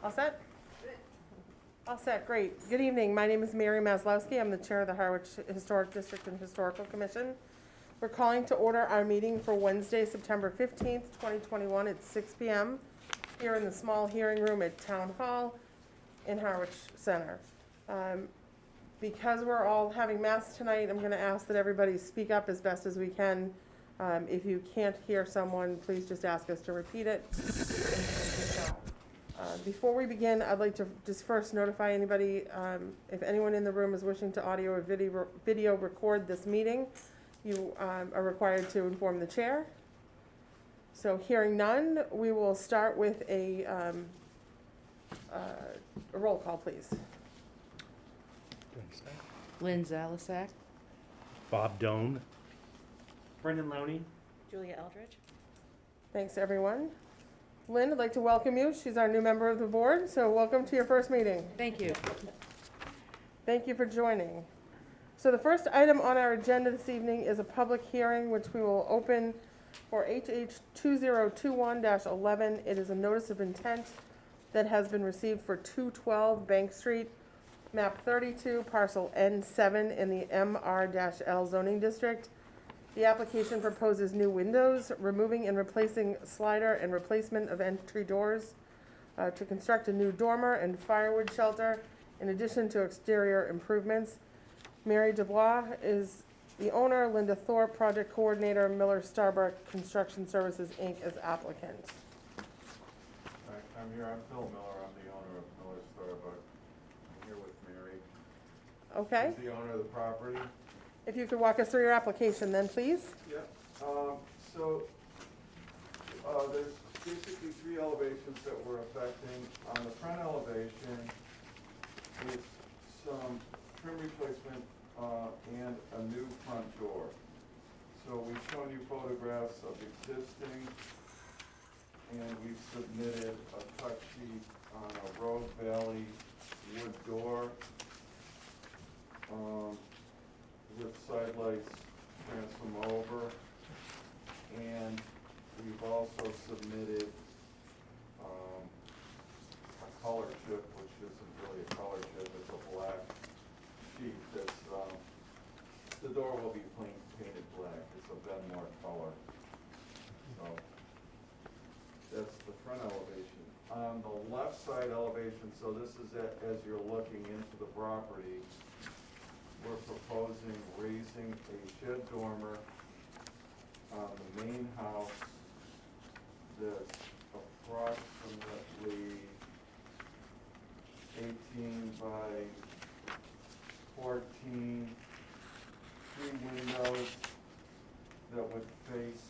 All set? All set, great. Good evening. My name is Mary Maslowski. I'm the chair of the Harwich Historic District and Historical Commission. We're calling to order our meeting for Wednesday, September 15th, 2021 at 6 p.m. here in the small hearing room at Town Hall in Harwich Center. Because we're all having mass tonight, I'm going to ask that everybody speak up as best as we can. If you can't hear someone, please just ask us to repeat it. Before we begin, I'd like to just first notify anybody, if anyone in the room is wishing to audio or video record this meeting, you are required to inform the chair. So hearing none, we will start with a roll call, please. Lynn Zalisak. Bob Doan. Brendan Lowney. Julia Eldridge. Thanks, everyone. Lynn, I'd like to welcome you. She's our new member of the board, so welcome to your first meeting. Thank you. Thank you for joining. So the first item on our agenda this evening is a public hearing, which we will open for HH 2021-11. It is a notice of intent that has been received for 212 Bank Street, map 32, parcel N7 in the MR-L zoning district. The application proposes new windows, removing and replacing slider and replacement of entry doors, to construct a new dormer and firewood shelter, in addition to exterior improvements. Mary Dubois is the owner, Linda Thorpe, project coordinator, Miller Starbuck Construction Services, Inc. as applicant. I'm here, I'm Phil Miller, I'm the owner of Miller Starbuck. I'm here with Mary. Okay, She's the owner of the property. if you could walk us through your application then, please. Yeah. There's basically three elevations that we're affecting. On the front elevation is some trim replacement and a new front door. So we've shown you photographs of existing, and we've submitted a cut sheet on a Rogue Valley wood door with side lights transom over. And we've also submitted a color chip, which isn't really a color chip, it's a black sheet that's, the door will be painted black, it's a Benmore color. So, that's the front elevation. On the left side elevation, so this is as you're looking into the property, we're proposing raising a shed dormer on the main house that's approximately 18 by 14, 3 windows that would face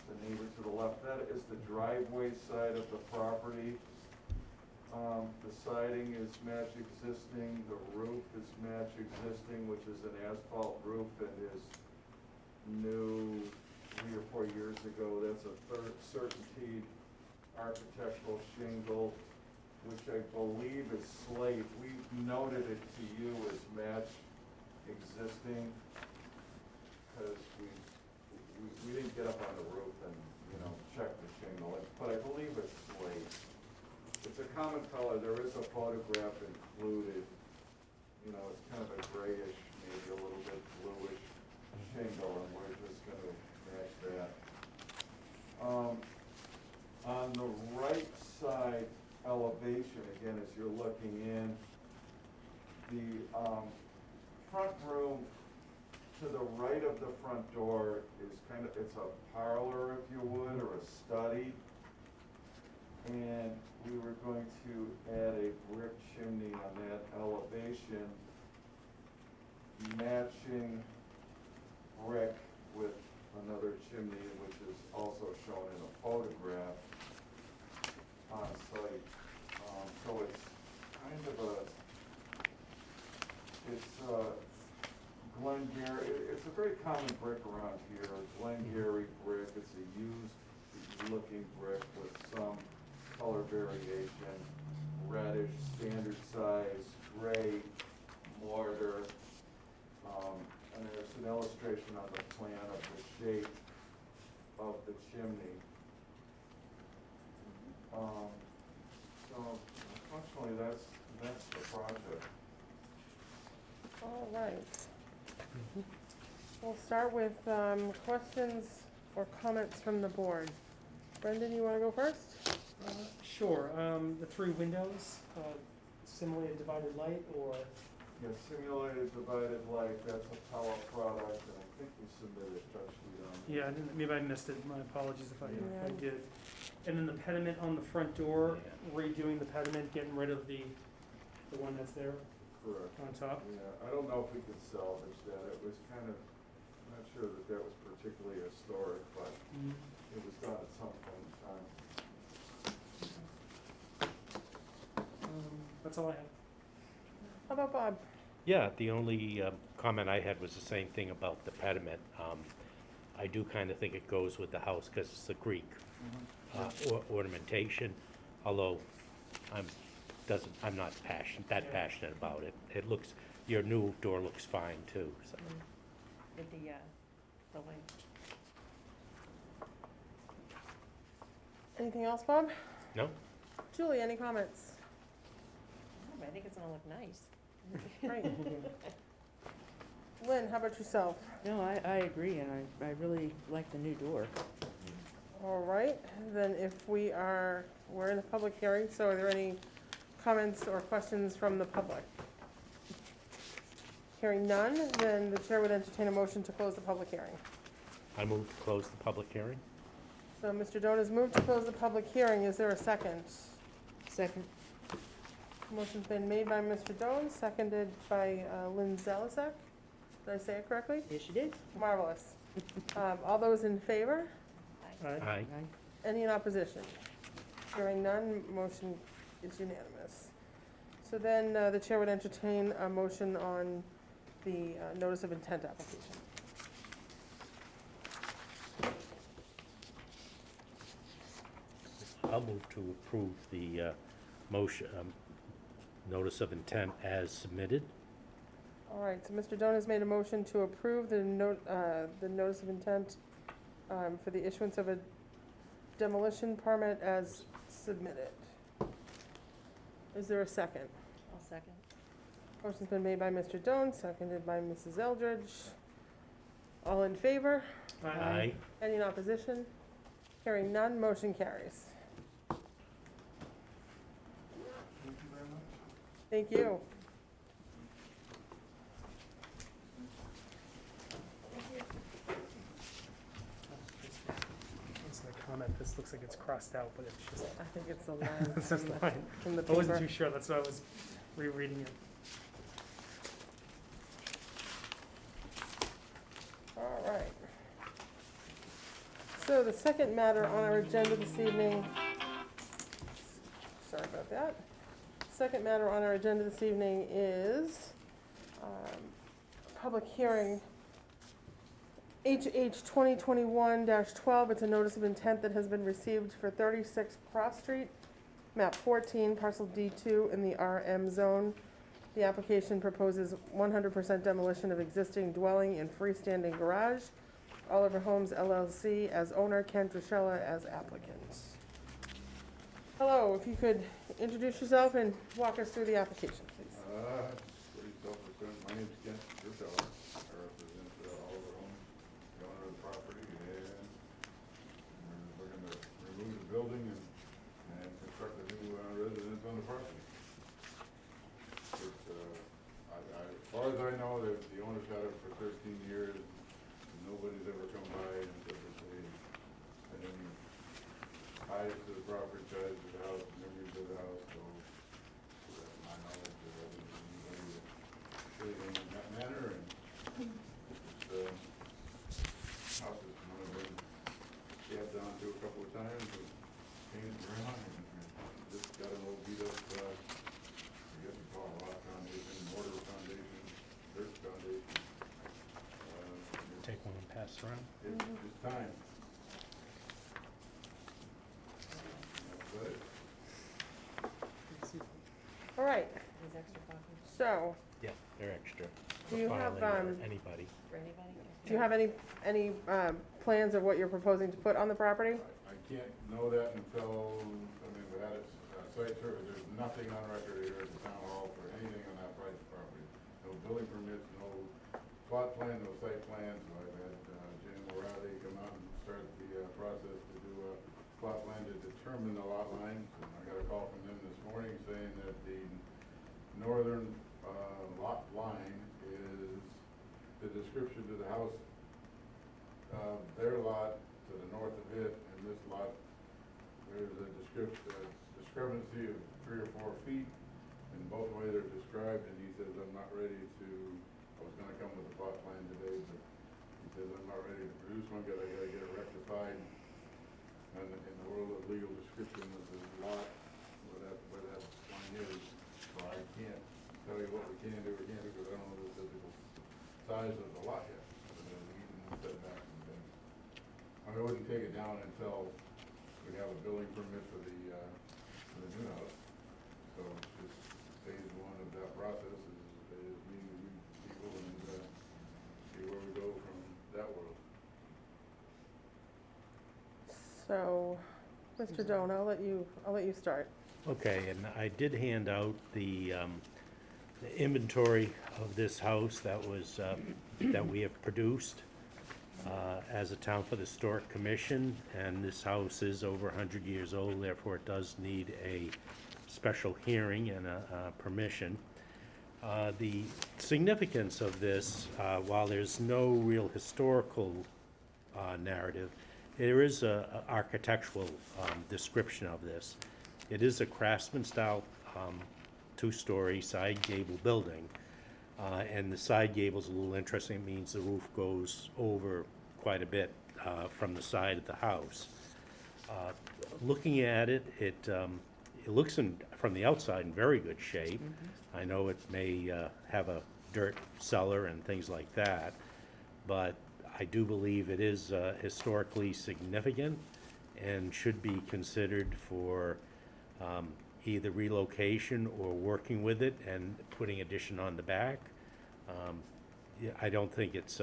the neighbor to the left. That is the driveway side of the property. The siding is match existing, the roof is match existing, which is an asphalt roof and is new 3 or 4 years ago. That's a Certainty architectural shingle, which I believe is slate. We noted it to you as match existing because we didn't get up on the roof and, check the shingle, but I believe it's slate. It's a common color. There is a photograph included. It's kind of a grayish, maybe a little bit bluish shingle, and we're just going to match that. On the right side elevation, again, as you're looking in, the front room to the right of the front door is it's a parlor, if you would, or a study. And we were going to add a brick chimney on that elevation, matching brick with another chimney, which is also shown in a photograph on site. So it's kind of Glengarry, it's a very common brick around here, Glengarry brick. It's a used looking brick with some color variation, reddish, standard size, gray mortar, and there's an illustration on the plan of the shape of the chimney. So unfortunately, that's the project. All right. We'll start with questions or comments from the board. Brendan, you want to go first? Sure, the three windows, simulate divided light, or, Yeah, simulated divided light, that's a power product, and I think we submitted a sheet on it. yeah, maybe I missed it, my apologies if I Yeah. did. And then the pediment on the front door, redoing the pediment, getting rid of the one that's there Correct. on top. Yeah, I don't know if we could salvage that, it was kind of, I'm not sure that was particularly historic, but it was done at some point in time. That's all I have. How about Bob? Yeah, the only comment I had was the same thing about the pediment. I do kind of think it goes with the house because it's the Greek ornamentation, although I'm not that passionate about it. It looks, your new door looks fine too, so. With the light. Anything else, Bob? No? Julie, any comments? I think it's gonna look nice. Great. Lynn, how about yourself? No, I agree, and I really like the new door. All right, then if we're in a public hearing, so are there any comments or questions from the public? Hearing none, then the chair would entertain a motion to close the public hearing. I move to close the public hearing. So Mr. Doan has moved to close the public hearing. Is there a second? Second. Motion's been made by Mr. Doan, seconded by Lynn Zalasek. Did I say it correctly? Yes, you did. Marvelous. All those in favor? Aye. Aye. Any in opposition? Hearing none, motion is unanimous. So then the chair would entertain a motion on the notice of intent application. I'll move to approve the motion, notice of intent as submitted. All right, so Mr. Doan has made a motion to approve the notice of intent for the issuance of a demolition permit as submitted. Is there a second? I'll second. Motion's been made by Mr. Doan, seconded by Mrs. Eldridge. All in favor? Aye. Any in opposition? Hearing none, motion carries. Thank you very much. Thank you. That's my comment, this looks like it's crossed out, but it's just, I think it's the line it's just fine. from the I wasn't paper. too sure, that's why I was rereading it. All right. So the second matter on our agenda this evening, sorry about that. Second matter on our agenda this evening is public hearing HH 2021-12. It's a notice of intent that has been received for 36 Cross Street, map 14, parcel D2 in the RM zone. The application proposes 100% demolition of existing dwelling and freestanding garage. Oliver Homes LLC as owner, Ken Trishella as applicant. Hello, if you could introduce yourself and walk us through the application, please. Pretty self-referred. My name's Ken Trishella. I represent Oliver Homes, the owner of the property, and we're looking to remove the building and construct a new residence on the property. It's, as far as I know, the owner's had it for 13 years. Nobody's ever come by and typically had any ties to the property, ties to the house, memories of the house, so to my knowledge, there hasn't been anybody anything in that manner, and it's, house has kind of been scabbed onto a couple of times and painted around, and just got an old beat up, I guess you call it rock foundation, mortar foundation, dirt foundation. Take one and pass around. It's time. That's it. All right, These extra copies so, Yeah, they're extra. Do you For have, filing or anybody. for anybody? do you have any plans of what you're proposing to put on the property? I can't know that until, I mean, had it, site survey, there's nothing on record here at the town hall for anything on that private property. No building permits, no plot plan, no site plan, so I've had, Jim O'Reilly come out and start the, process to do a plot plan to determine the lot lines. And I got a call from them this morning saying that the northern, lot line is the description to the house, their lot to the north of it, and this lot, there's a discrepancy of 3 or 4 feet in both the way they're described, and he says, I'm not ready to, I was gonna come with a plot plan today, but he says, I'm not ready to produce one, I gotta get it rectified. And in the world of legal description of the lot, where that line is, so I can't tell you what we can do or can't do, because I don't know the physical size of the lot yet. Even setback and things. I mean, I wouldn't take it down until we have a building permit for the new house. So just phase 1 of that process is meeting with people and see where we go from that world. So, Mr. Doan, I'll let you start. Okay, and I did hand out the inventory of this house that was, that we have produced as a town for the Historic Commission, and this house is over 100 years old, therefore it does need a special hearing and a permission. The significance of this, while there's no real historical narrative, there is a architectural description of this. It is a craftsman-style 2-story side gable building, and the side gable's a little interesting. It means the roof goes over quite a bit from the side of the house. Looking at it, it looks from the outside in very good shape. I know it may have a dirt cellar and things like that, but I do believe it is historically significant and should be considered for either relocation or working with it and putting addition on the back. Yeah, I don't think it's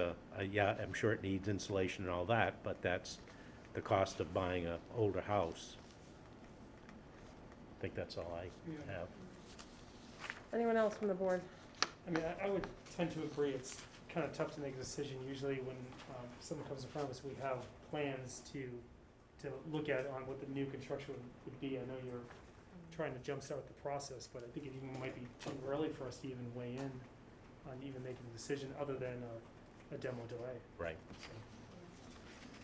yeah, I'm sure it needs insulation and all that, but that's the cost of buying an older house. I think that's all I Yeah. have. Anyone else from the board? I mean, I would tend to agree, it's kind of tough to make a decision. Usually when someone comes in front of us, we have plans to look at on what the new construction would be. I know you're trying to jumpstart the process, but I think it even might be too early for us to even weigh in on even making a decision other than a demo delay. Right.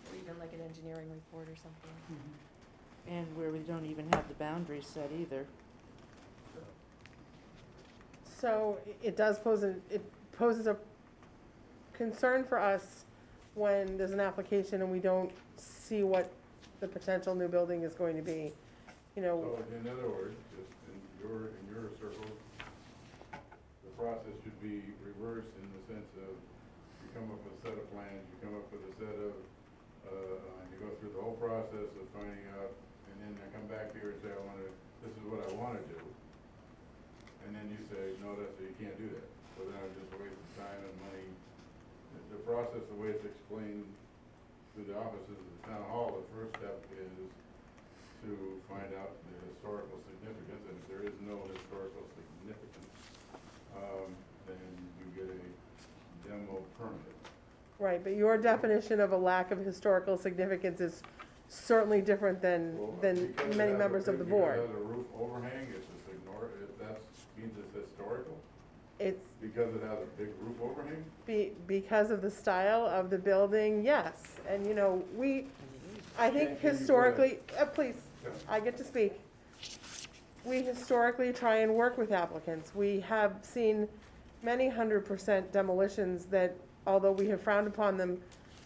Or even like an engineering report or something. And where we don't even have the boundaries set either. So it does poses a concern for us when there's an application and we don't see what the potential new building is going to be. You know, So in other words, just in your circle, the process should be reversed in the sense of you come up with a set of plans, you come up with a set of, you go through the whole process of finding out, and then I come back here and say, this is what I wanna do. And then you say, no, you can't do that. So then I'm just wasting time and money. The process, the way it's explained through the offices of the town hall, the first step is to find out the historical significance, and if there is no historical significance, then you get a demo permit. right, but your definition of a lack of historical significance is certainly different than Because it many has a members of big- the board. Because it has a roof overhang, it's just ignore it, that means it's historical? It's Because it has a big roof overhang? because of the style of the building, yes. And, you know, I think Can you put historically, please, Yeah. I get to speak. We historically try and work with applicants. We have seen many 100% demolitions that, although we have frowned upon them,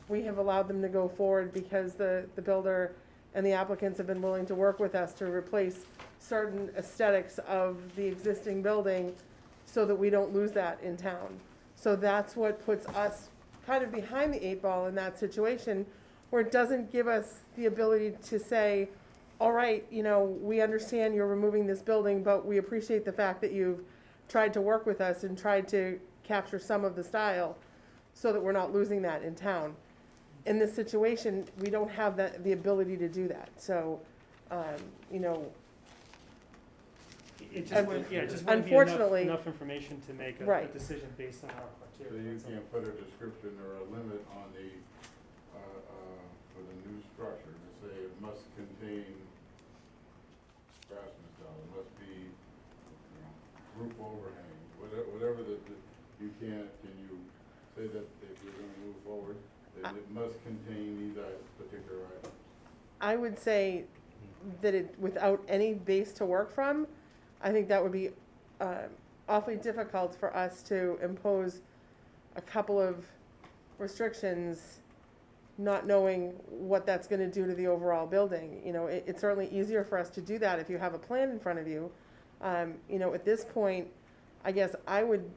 we have allowed them to go forward because the builder and the applicants have been willing to work with us to replace certain aesthetics of the existing building so that we don't lose that in town. So that's what puts us kind of behind the 8 ball in that situation, where it doesn't give us the ability to say, all right, you know, we understand you're removing this building, but we appreciate the fact that you've tried to work with us and tried to capture some of the style so that we're not losing that in town. In this situation, we don't have the ability to do that. So, you know, It just, And wouldn't- yeah, it just wouldn't be enough, unfortunately- enough information to make a Right. decision based on our So criteria. you that's all. can't put a description or a limit on the, for the new structure, to say it must contain craftsman style, it must be, you know, roof overhang, whatever you can you say that if you're gonna move forward, that it must contain these particular items? I would say that without any base to work from, I think that would be awfully difficult for us to impose a couple of restrictions, not knowing what that's gonna do to the overall building. You know, it's certainly easier for us to do that if you have a plan in front of you. You know, at this point, I guess I would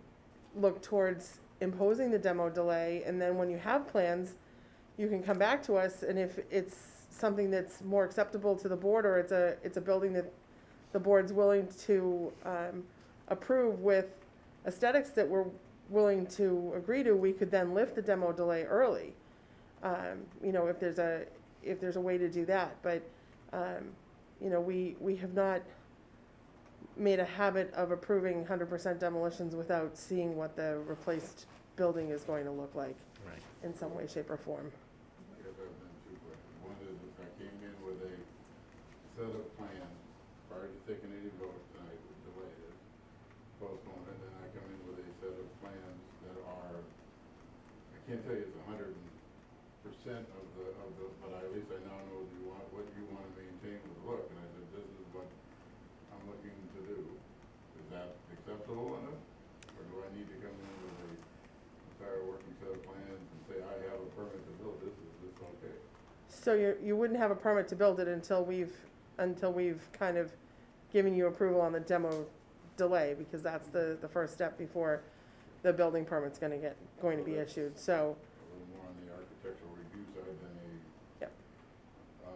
look towards imposing the demo delay, and then when you have plans, you can come back to us, and if it's something that's more acceptable to the board, or it's a building that the board's willing to approve with aesthetics that we're willing to agree to, we could then lift the demo delay early. You know, if there's a way to do that, but you know, we have not made a habit of approving 100% demolitions without seeing what the replaced building is going to look like Right. in some way, shape, or form. I guess I've been two questions. One is if I came in with a set of plans prior to taking any vote tonight, delay it, postpone it, then I come in with a set of plans that are, I can't tell you it's 100% of the, but at least I now know what you want to maintain with the look. And I said, this is what I'm looking to do. Is that acceptable enough? Or do I need to come in with a entire working set of plans and say, I have a permit to build this, is this okay? So you wouldn't have a permit to build it until we've kind of given you approval on the demo delay, because that's the first step before the building permit's going to be issued, so. A little more on the architectural review side than Yep. um,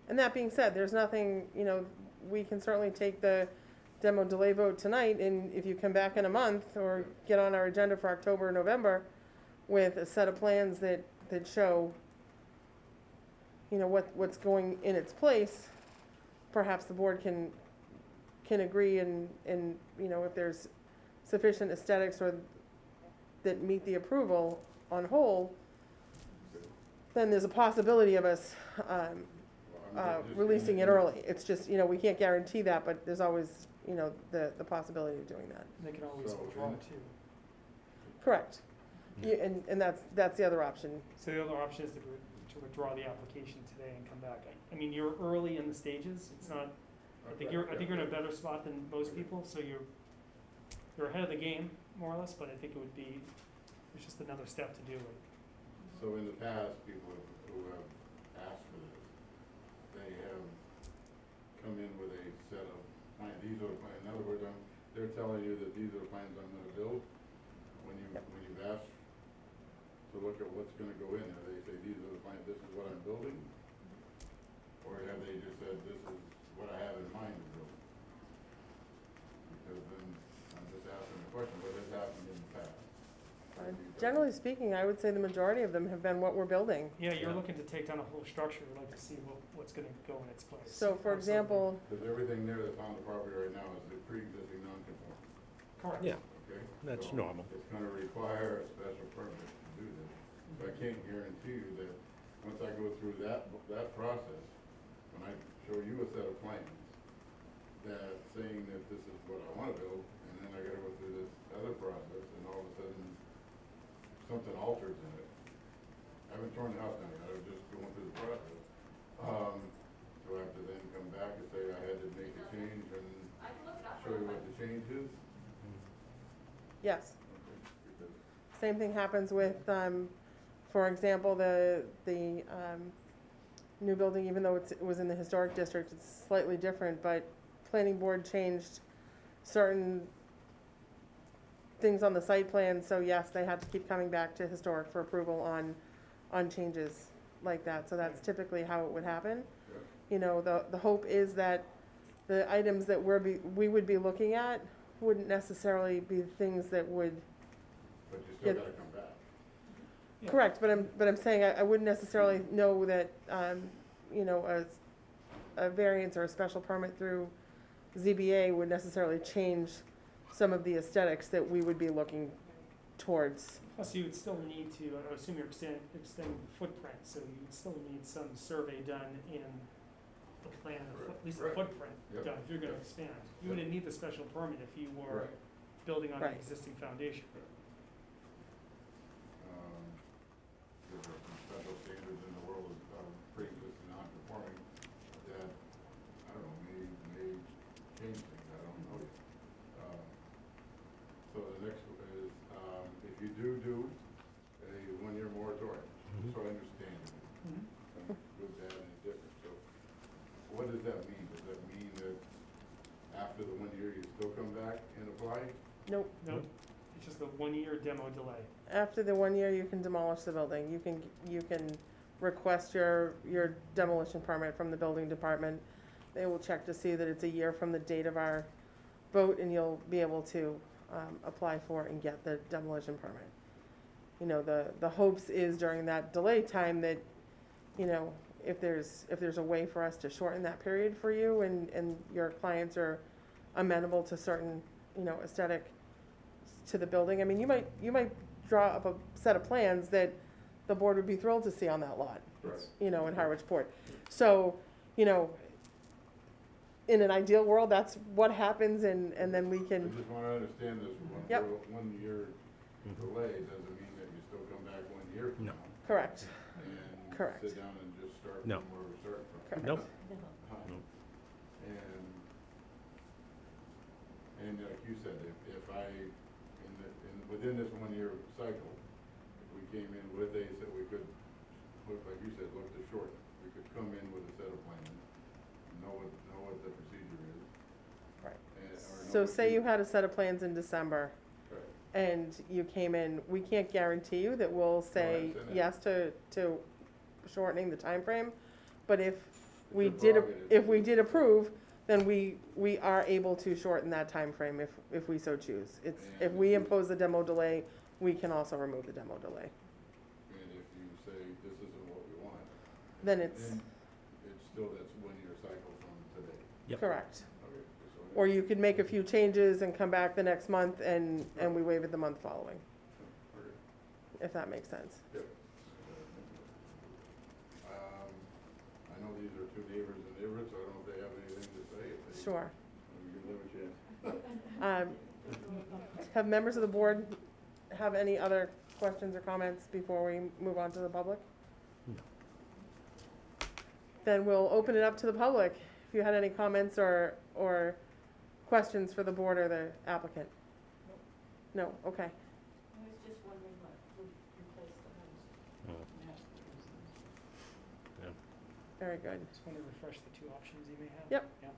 And that being said, there's nothing, you know, we can certainly take the demo delay vote tonight, and if you come back in a month, or get on our agenda for October or November with a set of plans that show, you know, what's going in its place, perhaps the board can agree, and, you know, if there's sufficient aesthetics or that meet the approval on whole, then there's a possibility of us, releasing it early. It's just, you know, we can't guarantee that, but there's always, you know, the possibility of doing that. They can always So, withdraw in- too. Correct. And that's the other option. So the other option is to withdraw the application today and come back. I mean, you're early in the stages. It's not, I think you're in a better spot than most people, so you're ahead of the game, more or less, but I think it would be, it's just another step to do it. So in the past, people who have asked for this, they have come in with a set of plans, these are the plans, in other words, they're telling you that these are the plans I'm gonna build. When you've asked to look at what's gonna go in there, they say, these are the plans, this is what I'm building? Or have they just said, this is what I have in mind to build? Because then, I'm just asking the question, what has happened in the past? Generally speaking, I would say the majority of them have been what we're building. Yeah, you're Yeah. looking to take down a whole structure. We'd like to see what's gonna go in its place. So for Absolutely. example, Because everything there that's on the property right now is the pre-existing non-conforming, Correct. Yeah, okay? that's So normal. It's gonna require a special permit to do this. So I can't guarantee you that, once I go through that process, when I show you a set of plans, that saying that this is what I wanna build, and then I gotta go through this other process, and all of a sudden, something alters in it. I haven't torn the house down yet, I was just going through the process. So I have to then come back and say I had to make a change and show you what the change is? yes. Okay, because Same thing happens with, for example, the new building, even though it was in the historic district, it's slightly different, but planning board changed certain things on the site plan, so yes, they had to keep coming back to historic for approval on changes like that, so that's typically how it would happen. Yeah. You know, the hope is that the items that we would be looking at wouldn't necessarily be things that would. But you still Yeah. gotta come back. Yeah. Correct, but I'm saying I wouldn't necessarily know that, you know, a variance or a special permit through ZBA would necessarily change some of the aesthetics that we would be looking towards. Plus, you would still need to, I assume you're extending the footprint, so you would still need some survey done in the plan, at least the Right. footprint Yep. done, if you're gonna Yep. expand. You wouldn't need the special permit if you were Right. building on an Right. existing foundation. There's some special standards in the world of pre-existing non-conforming that, I don't know, may change things, I don't know yet. So the next is, if you do a one-year moratorium, Mhm. so I understand it, good, bad, and indifferent, so what does that mean? Does that mean that after the 1 year, you still come back and apply? Nope. No, it's just a 1-year demo delay. After the 1 year, you can demolish the building. You can request your demolition permit from the building department. They will check to see that it's a year from the date of our vote, and you'll be able to apply for and get the demolition permit. You know, the hopes is during that delay time that, you know, if there's a way for us to shorten that period for you and your clients are amenable to certain, you know, aesthetic to the building. I mean, you might draw up a set of plans that the board would be thrilled to see on that lot, Right. you know, in Harwich Port. So, you know, in an ideal world, that's what happens, and then we I can, just wanna understand this Yep. 1 year delay doesn't mean that you still come back 1 year from No. now. correct, And Correct. sit down and just start No. from where we started from. Correct. Nope. And like you said, if within this 1 year cycle, if we came in with a, that we could, like you said, look to short, we could come in with a set of plans, know what the procedure is. Right. or know So what say you had a set of plans in December, Right. and you came in, we can't guarantee you that we'll say understand that. yes to shortening the time frame. But if we It's a did, prerogative. if we did approve, then we are able to shorten that time frame if we so choose. If we impose the demo delay, we can also remove the demo delay. And if you say this isn't what we want, Then it's then it's still, that's 1 year cycle from today. Yep. correct. Okay, so Or you could make a few changes and come back the next month and we waive it the month following, Okay. if that makes sense. Yep. I know these are two neighbors and neighbors, so I don't know if they have anything to say. If they- Sure. we give them a chance. Have members of the board have any other questions or comments before we move on to the public? No. Then we'll open it up to the public. If you had any comments or questions for the board or the applicant? No, okay. I was just wondering what would replace the house. Very good. Just want to refresh the two options you may have. Yep. Yeah.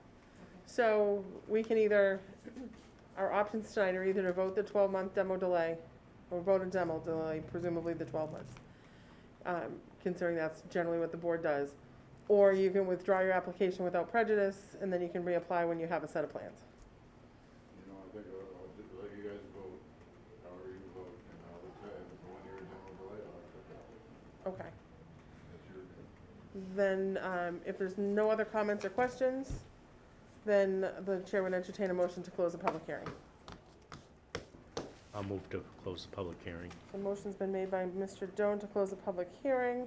So we can either, our options tonight are either to vote the 12-month demo delay or vote a demo delay, presumably the 12 months, considering that's generally what the board does. Or you can withdraw your application without prejudice, and then you can reapply when you have a set of plans. You know, I think I'll just let you guys vote, however you vote, and I'll say if it's a 1 year demo delay, I'll accept that. Okay. That's your, Then, if there's no other comments or questions, then the chair would entertain a motion to close the public hearing. I'll move to close the public hearing. The motion's been made by Mr. Doan to close the public hearing.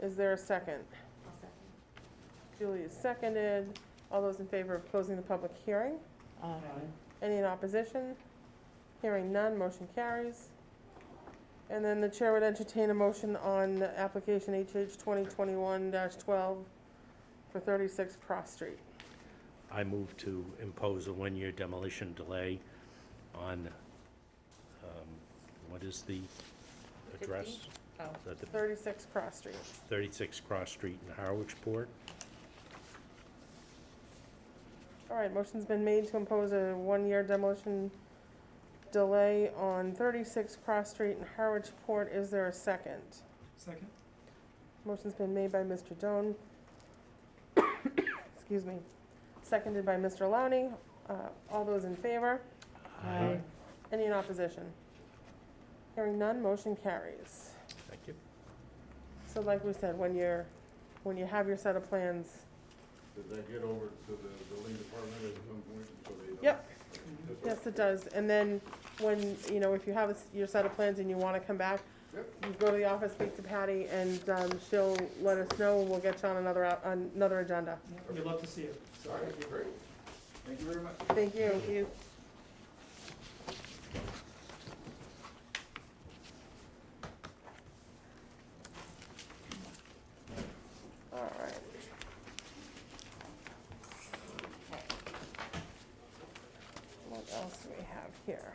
Is there a second? I'll second. Julie is seconded. All those in favor of closing the public hearing? Any in opposition? Hearing none, motion carries. And then the chair would entertain a motion on application HH 2021-12 for 36 Cross Street. I move to impose a 1 year demolition delay on, what is the address? 50? Oh. Is that the 36 Cross Street. 36 Cross Street in Harwich Port? All right, motion's been made to impose a 1 year demolition delay on 36 Cross Street in Harwich Port. Is there a second? Second? Motion's been made by Mr. Doan. Excuse me. Seconded by Mr. Lowney. All those in favor? Aye. Any in opposition? Hearing none, motion carries. Thank you. So like we said, when you have your set of plans, does that get over to the building department at some point, so they know? Yep. Yes, it does. And then when, you know, if you have your set of plans and you want to come back, Yep. you go to the office, speak to Patty, and she'll let us know. We'll get you on another agenda. We'd love to see it. All right, great. Thank you very much. Thank you. Thank you. All right. What else do we have here?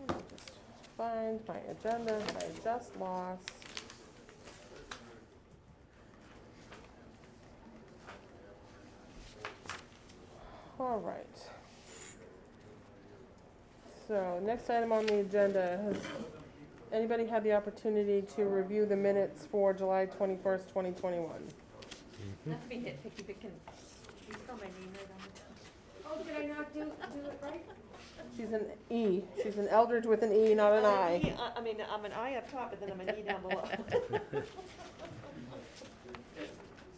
Just find my agenda that I just lost. All right. So, next item on the agenda, has anybody had the opportunity to review the minutes for July 21st, 2021? Not to be nitpicky, but can you spell my name right on the top? Oh, did I not do it right? She's an E. She's an Eldridge with an E, not an I. I mean, I'm an I up top, but then I'm an E down below. So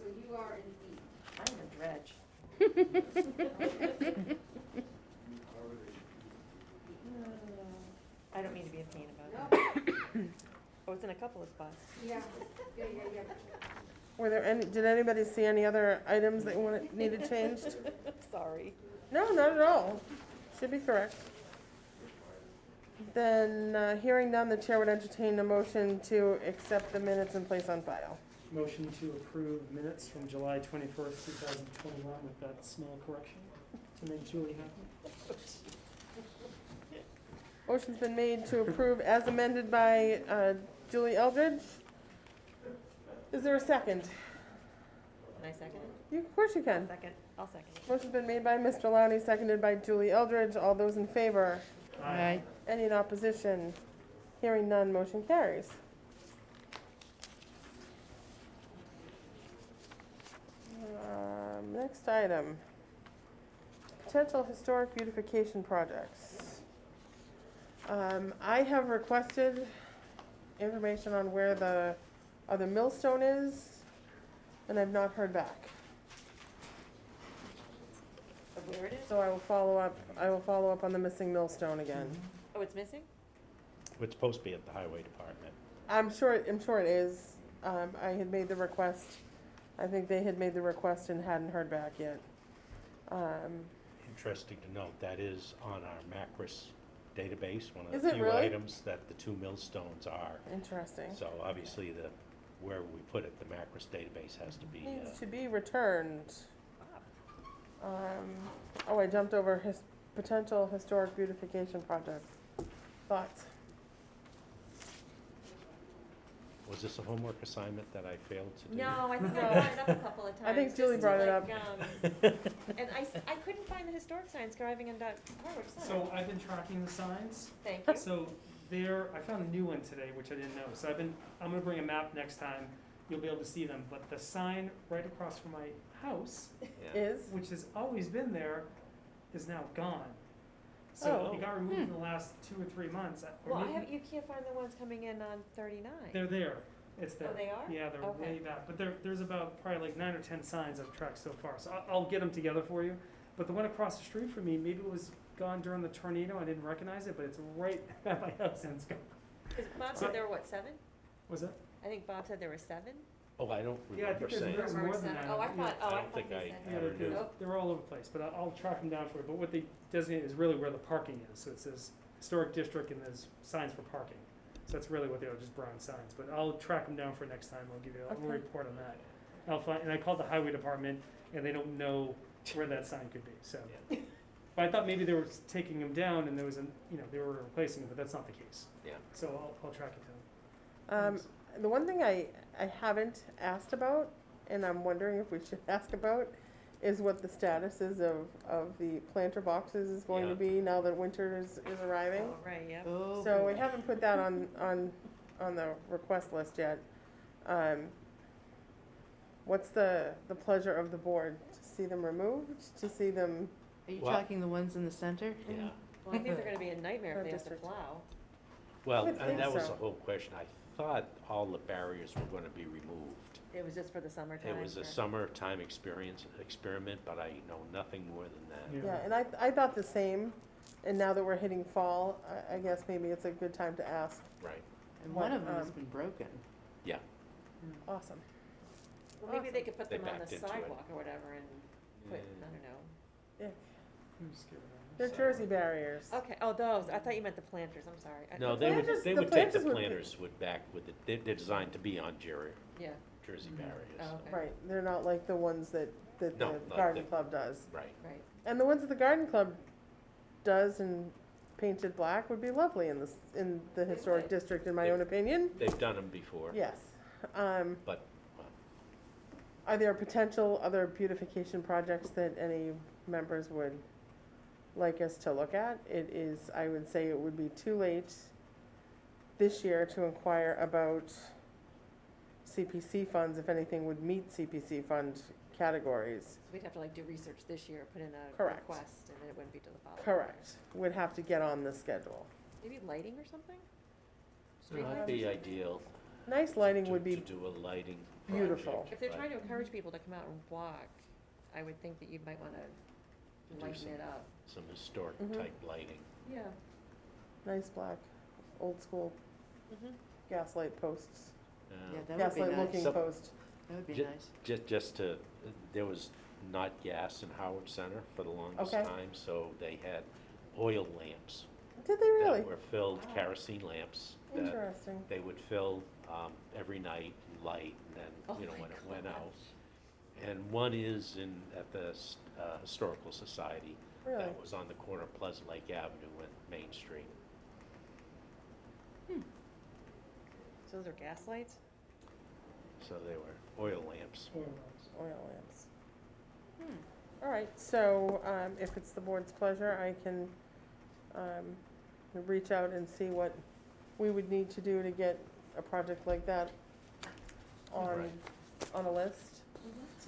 you are an E. I'm a dredge. I don't mean to be a pain about it. No, Oh, it's in a couple of spots. yeah. Were there any, did anybody see any other items that needed changed? Sorry. No, not at all. Should be correct. Then, hearing none, the chair would entertain a motion to accept the minutes and place on file. Motion to approve minutes from July 21st, 2021 with that small correction to make Julie happy. Motion's been made to approve as amended by Julie Eldridge. Is there a second? Can I second it? Of course you can. Second, I'll second it. Motion's been made by Mr. Lowney, seconded by Julie Eldridge. All those in favor? Aye. Any in opposition? Hearing none, motion carries. Next item, potential historic beautification projects. I have requested information on where the other millstone is, and I've not heard back. Of where it is? So I will follow up on the missing millstone again. Oh, it's missing? It's supposed to be at the highway department. I'm sure it is. I had made the request. I think they had made the request and hadn't heard back yet. Interesting to note, that is on our Macris database, one of Is the it few really? items that the two millstones are. Interesting. So obviously, where we put it, the Macris database has to be, Needs to be returned. Oh, I jumped over his potential historic beautification project. Thoughts? was this a homework assignment that I failed to do? No, I think I No. brought it up a couple of times. I think Julie just brought it like, up. And I couldn't find the historic signs driving into Harwich Center. So I've been tracking the signs. Thank you. So I found a new one today, which I didn't know. So I'm gonna bring a map next time. You'll be able to see them. But the sign right across from my house, Is? which has always been there, is now gone. So Oh. it got removed in the last 2 or 3 months. Or Well, maybe- you can't find the ones coming in on 39. They're there. It's there. Oh, they are? Yeah, they're Okay. way back. But there's about probably like 9 or 10 signs I've tracked so far. So I'll get them together for you. But the one across the street from me, maybe it was gone during the tornado. I didn't recognize it, but it's right at my house and it's gone. 'Cause Bob said there were, what, 7? Was it? I think Bob said there were 7. Oh, I don't Yeah, I remember think saying. there's Or more than that. Oh, I Yeah. thought, I I don't thought think they I said. Yeah, ever they're, knew. they're all over the place, but I'll track them down for you. But what they designate is really where the parking is. So it says historic district and there's signs for parking. So that's really what they are, just brown signs. But I'll track them down for next time. I'll give you a Okay. report on that. And I called the highway department and they don't know where that sign could be, so. Yeah. But I thought maybe they were taking them down and there was they were replacing them, but that's not the case. Yeah. So I'll track it down. The one thing I haven't asked about, and I'm wondering if we should ask about, is what the status is of the planter boxes is going to Yeah. be now that winter is arriving. Oh, right, yep. So we haven't put that on the request list yet. What's the pleasure of the board? To see them removed? To see them, Are you Well- talking the ones in the center? Yeah. Well, I think they're gonna be a nightmare Or if they have to district. plow. Well, would think and that was so. the whole question. I thought all the barriers were gonna be removed. It was just for the summertime? It was a or- summertime experiment, but I know nothing more than that. Yeah, and I thought the same, and now that we're hitting fall, I guess maybe it's a good time to ask. Right, And one of them has um, been broken. yeah. Awesome. Well, maybe they could put They them on the backed into it. sidewalk or whatever and put, I Mm. don't know. Yeah, I'm just kidding. they're Jersey barriers. Okay, oh, those, I thought you meant the planters, I'm sorry. No, I- they would, planters- they the would take the planters would be- planters would back with it, they're designed to be on Yeah, Jersey Mhm. barriers. oh, okay. Right, they're not like the ones that No, the not garden the- club does. Right, Right. And the ones that the garden club does and painted black would be lovely in the historic would. district, in my They- own opinion. they've done them before. Yes. But, Are there potential other beautification projects that any members would like us to look at? It is, I would say it would be too late this year to inquire about CPC funds, if anything would meet CPC fund categories. So we'd have to like do research this year, put in a Correct. request, and then it wouldn't be till the following. Correct. Would have to get on the schedule. Maybe lighting or something? that'd be ideal. Nice lighting to- would be To do a lighting beautiful. project, If they're but trying to encourage people to come out and walk, I would think that you might wanna do lighten some- it up. Some historic Mhm. type lighting. Yeah. nice black, old school Mm-hmm. gaslight posts, Yeah, Uh, that would be gaslight looking nice. Some- post. That would be Ju- nice. Just to, there was not gas in Howard Center for the longest Okay. time, so they had oil lamps. Did they really? That were filled, kerosene lamps, that Interesting. they would fill every night, light, and then, Oh you know, my when it went out. gosh. And one is at the Historical Society. Really? That was on the corner of Pleasant Lake Avenue and Main Street. So those are gas lights? So they were oil lamps. Oil lamps. All right, so if it's the board's pleasure, I can reach out and see what we would need to do to get a project like that on, Right. on a list.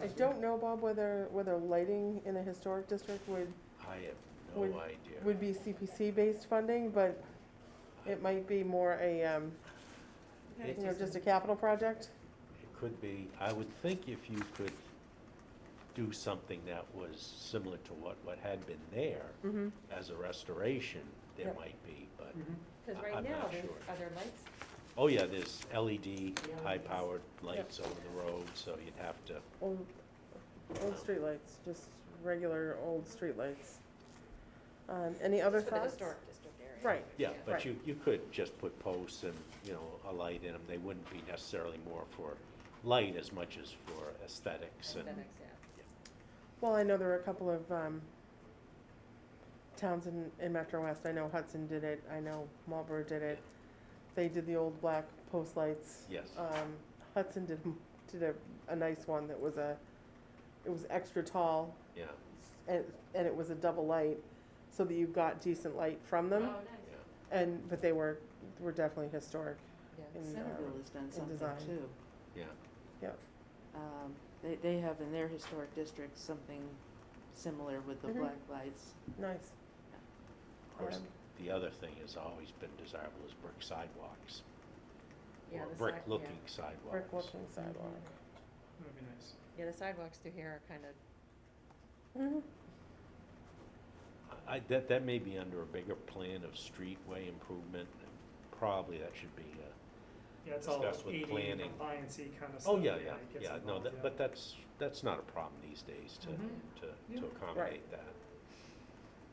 I don't know, Bob, whether lighting in a historic district would I have Would- no idea. be CPC-based funding, but it might be more a, It- just a capital project. It could be, I would think if you could do something that was similar to what had been there Mm-hmm. as a restoration, there Yep. might be, but, Cause I- right I'm now, not there, sure. are there lights? oh yeah, there's LED, LEDs. high-powered lights over the road, so you'd have to, Old streetlights, just regular old streetlights. Any other Just for the thoughts? historic district area. Right. yeah, Right. but you could just put posts and, you know, a light in them. They wouldn't be necessarily more for light as much as for aesthetics and, Aesthetics, yeah. Well, I know there are a couple of towns in Metro West. I know Hudson did it. I know Marlborough did it. They did the old black post lights. yes. Hudson did a nice one that was it was extra tall Yeah, and it was a double light so that you got decent light from them. Oh, nice. yeah, But they were definitely historic. Yeah. in, Centerville has done something design. too. yeah. They have in their historic district something similar with the Mhm. black lights. Nice. Of course, Um, the other thing has always been desirable is brick sidewalks. Yeah, Or the brick-looking sidewalks. Brick looking sidewalk. That'd be nice. Yeah, the sidewalks through here are kind of, Mhm. That may be under a bigger plan of streetway improvement. Probably that should be, Yeah, it's all Discuss with ADA planning. compliancy kind of stuff. oh, yeah, it yeah, gets yeah, no, involved, yeah. but that's not a problem these days to, Mhm. to Yeah. to accommodate that.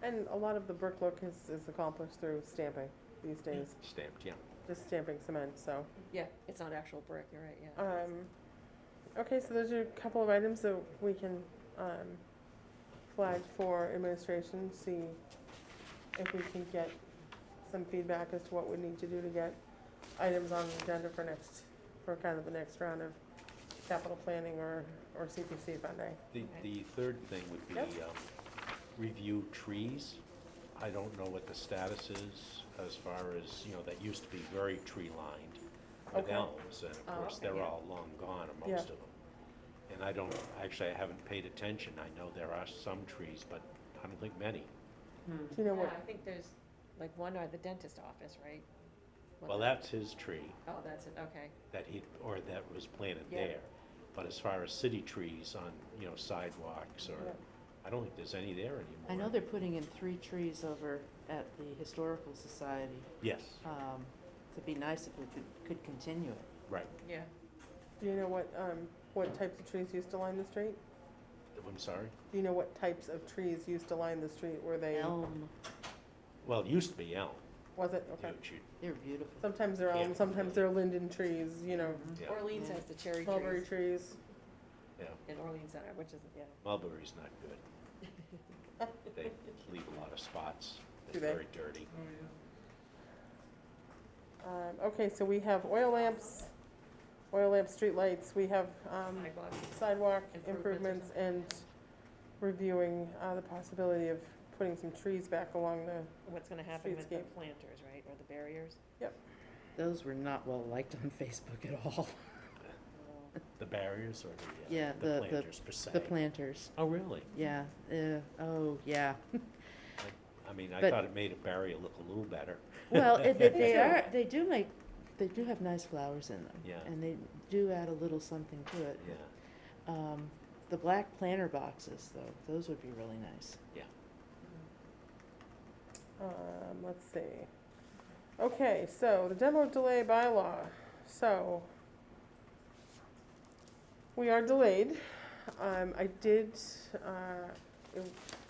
And a lot of the brick look is accomplished through stamping these days, Stamped, yeah. just stamping cement, so. yeah, it's not actual brick, you're right, yeah. Okay, so those are a couple of items that we can, flag for administration, see if we can get some feedback as to what we need to do to get items on the agenda for kind of the next round of capital planning or CPC funding. The third thing would be, Yep. review trees. I don't know what the status is as far as, you know, that used to be very tree-lined with Okay. elms, and of Oh, course, okay, they're yeah. all long gone, or Yeah. most of them. And I haven't paid attention. I know there are some trees, but I don't think many. Do you know Yeah, what, I think there's like one at the dentist office, right? Well, that's his tree Oh, that's it, okay. that that was planted Yeah. there. But as far as city trees on, sidewalks or, Yeah. I don't think there's any there anymore. I know they're putting in 3 trees over at the Historical Society. Yes, It'd be nice if we could continue it. right. Yeah. Do you know what types of trees used to line the street? I'm sorry? Do you know what types of trees used to line the street? Were they, Elm, Well, it used to be elm. was it? Okay. they're beautiful. Sometimes they're elm, Yeah. sometimes they're linden trees, Yeah. Orleans Yeah. has the cherry mulberry trees trees. Yeah, in Orleans Center, which is, yeah. mulberry's not good. They leave a lot of spots. Do It's they? very dirty. Okay, so we have oil lamps, streetlights, we have, Sidewalks. sidewalk Improvements. improvements and reviewing, the possibility of putting some trees back along the, What's gonna happen with the Streetscape. planters, right, or the barriers? Those were not well liked on Facebook at all. The barriers or Yeah, the the planters per se? The planters, Oh, really? yeah, oh, yeah. I mean, I But- thought it made a barrier look a little better. Well, Yeah. they do have nice flowers in them. Yeah. And they do add a little something to it. Yeah, The black planter boxes, though, those would be really nice. yeah. let's see. Okay, so the demo delay bylaw, so we are delayed. I did,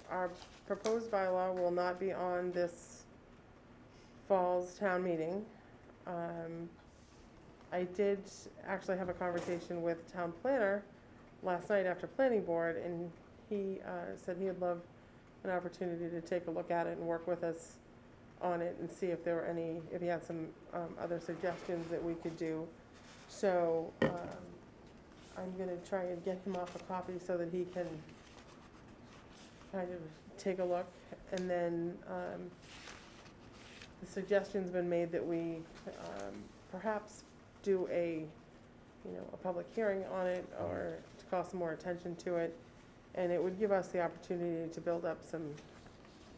our proposed bylaw will not be on this fall's town meeting. I did actually have a conversation with town planner last night after planning board, and he, said he would love an opportunity to take a look at it and work with us on it and see if there were any, if he had some, other suggestions that we could do. So, I'm gonna try and get him off a copy so that he can kind of take a look. And then, the suggestion's been made that we, perhaps do a public hearing on it, or to call some more attention to it. And it would give us the opportunity to build up some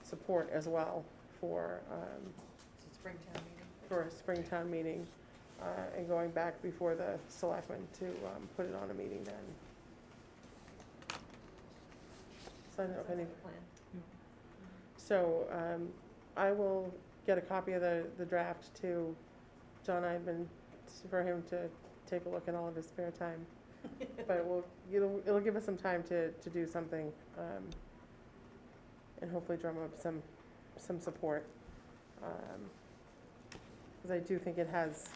support as well for, So Springtown meeting? for a Springtown meeting, and going back before the selectmen to, put it on a meeting then. So I don't know if Sounds any, like a plan. so, I will get a copy of the draft to John Idman for him to take a look in all of his spare time. But it'll give us some time to do something, and hopefully drum up some support. Because I do think it has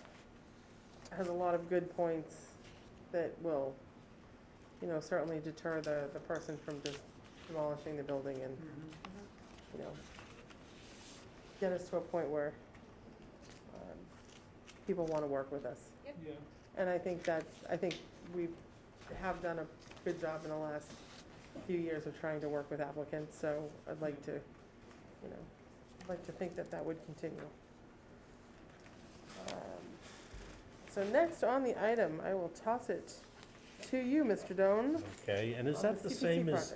a lot of good points that will, certainly deter the person from just demolishing the building and, get us to a point where, people want to work with us. Yeah. And I think we have done a good job in the last few years of trying to work with applicants, so I'd like to, think that would continue. So next on the item, I will toss it to you, Mr. Doan. Okay, and is on that the CPC same as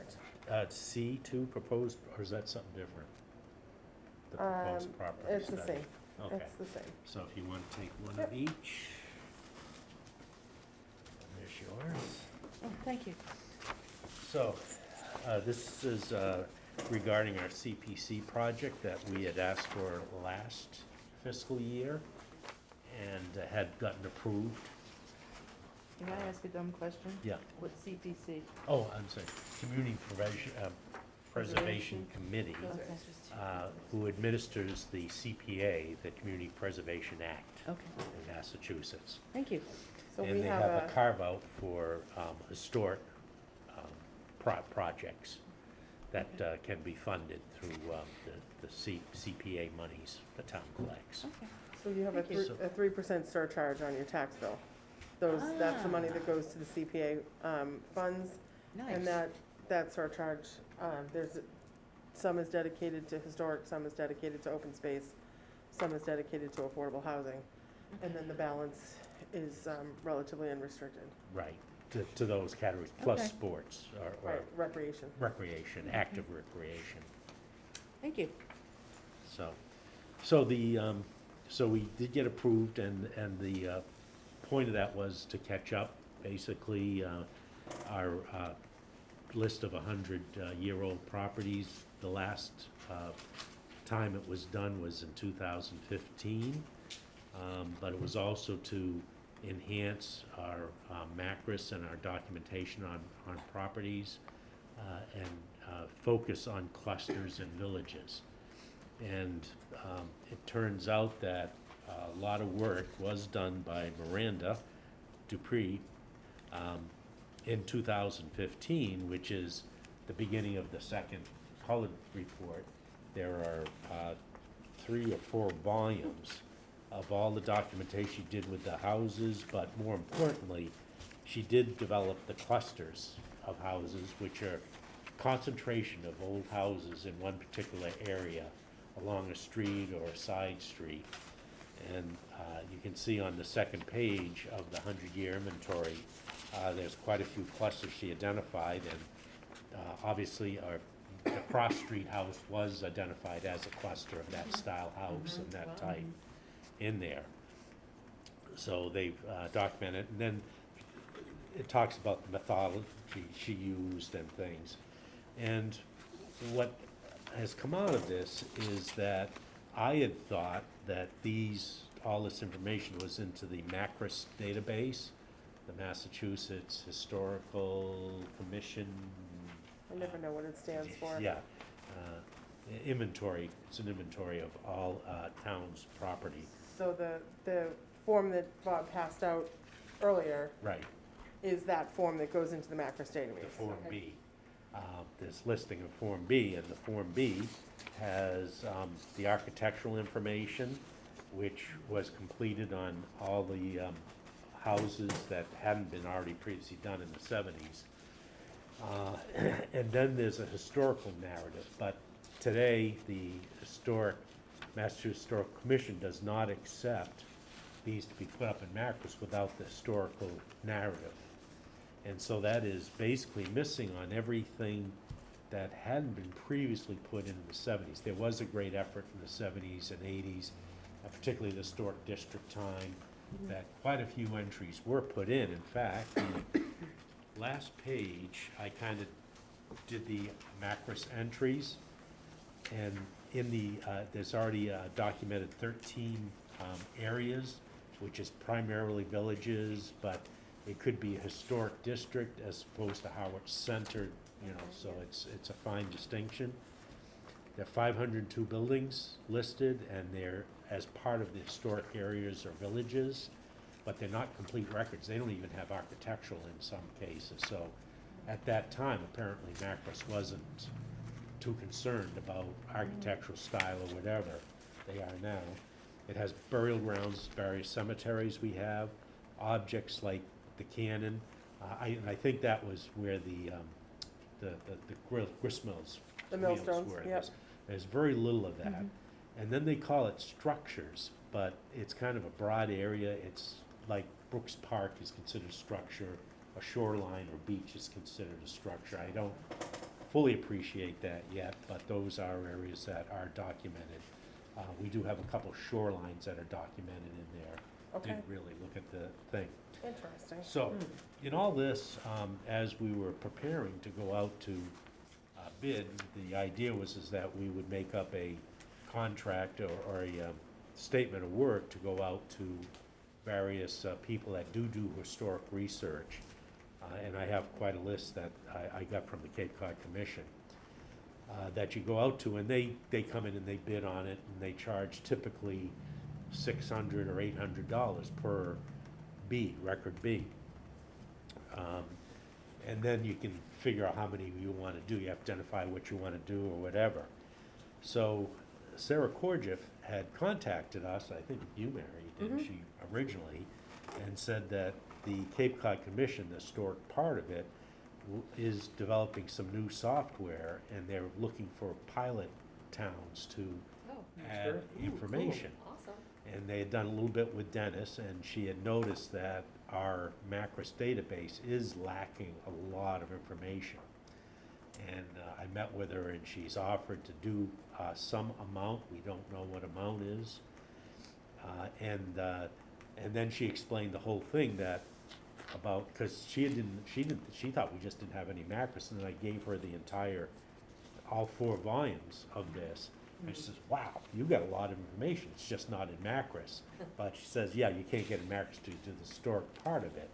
project. C2 proposed, or is that something different? The proposed property It's the study? same, Okay, it's the same. so if you want to take one Yep. of each. There's yours. Oh, thank you. So, this is regarding our CPC project that we had asked for last fiscal year and had gotten approved. Can I ask a dumb question? Yeah. What's CPC? Oh, I'm sorry, Community Preservation Committee, Okay. who administers the CPA, the Community Preservation Act Okay, in Massachusetts. thank you. So we And they have have a carve-out for historic projects that can be funded through the CPA monies the town collects. Okay. So you have Thank you. a 3% surcharge on your tax bill. That's the money that goes to the CPA, funds. Nice. And that surcharge, some is dedicated to historic, some is dedicated to open space, some is dedicated to affordable housing. And then the balance is, relatively unrestricted. Right, to those categories, plus Okay. sports or Right, recreation. recreation, active recreation. Thank you. So the so we did get approved, and the point of that was to catch up. Basically, our list of 100-year-old properties, the last time it was done was in 2015, but it was also to enhance our macros and our documentation on properties, and focus on clusters and villages. And it turns out that a lot of work was done by Miranda Dupree in 2015, which is the beginning of the second colored report. There are 3 or 4 volumes of all the documentation she did with the houses, but more importantly, she did develop the clusters of houses, which are concentration of old houses in one particular area along a street or a side street. And you can see on the second page of the 100-year inventory, there's quite a few clusters she identified, and obviously the cross street house was identified as a cluster of that style house and that type in there. So they've documented, and then it talks about the methodology she used and things. And what has come out of this is that I had thought that all this information was into the MACRIS database, the Massachusetts Historical Commission. I never know what it stands for. Yeah, inventory, it's an inventory of all towns' property. So the form that Bob passed out earlier Right, is that form that goes into the macros database. the Form Okay. B. This listing of Form B, and the Form B has the architectural information, which was completed on all the houses that hadn't been already previously done in the 70s. And then there's a historical narrative, but today the Massachusetts Historical Commission does not accept these to be put up in macros without the historical narrative. And so that is basically missing on everything that hadn't been previously put in the 70s. There was a great effort in the 70s and 80s, particularly the historic district time, that quite a few entries were put in. In fact, the last page, I kind of did the macros entries, and in the, there's already documented 13 areas, which is primarily villages, but it could be a historic district as opposed to Harwich centered, so it's a fine distinction. There are 502 buildings listed, and they're as part of the historic areas or villages, but they're not complete records. They don't even have architectural in some cases. So at that time, apparently Macris wasn't too concerned about architectural style or whatever they are now. It has burial grounds, various cemeteries we have, objects like the cannon. I think that was where the gristmills. The wheels millstones, were. yep. There's very little of that. And then they call it structures, but it's kind of a broad area. It's like Brooks Park is considered a structure, a shoreline or beach is considered a structure. I don't fully appreciate that yet, but those are areas that are documented. We do have a couple shorelines that are documented in there. Okay. Didn't really look at the thing. Interesting. So, in all this, as we were preparing to go out to bid, the idea was that we would make up a contract or a statement of work to go out to various people that do historic research. And I have quite a list that I got from the Cape Cod Commission that you go out to, and they come in and they bid on it, and they charge typically $600 or $800 per record B. And then you can figure out how many you want to do. You have to identify what you want to do or whatever. So Sarah Korjeff had contacted us, I think you, Mary, didn't she, originally, and said that the Cape Cod Commission, the historic part of it, is developing some new software, and they're looking for pilot towns to Oh, add information. awesome. And they had done a little bit with Dennis, and she had noticed that our Macris database is lacking a lot of information. And I met with her, and she's offered to do some amount. We don't know what amount is. And then she explained the whole thing that about, because she thought we just didn't have any mattress, and then I gave her the entire, all 4 volumes of this. And she says, wow, you got a lot of information, it's just not in Macris. But she says, yeah, you can't get in Macris to do the historic part of it.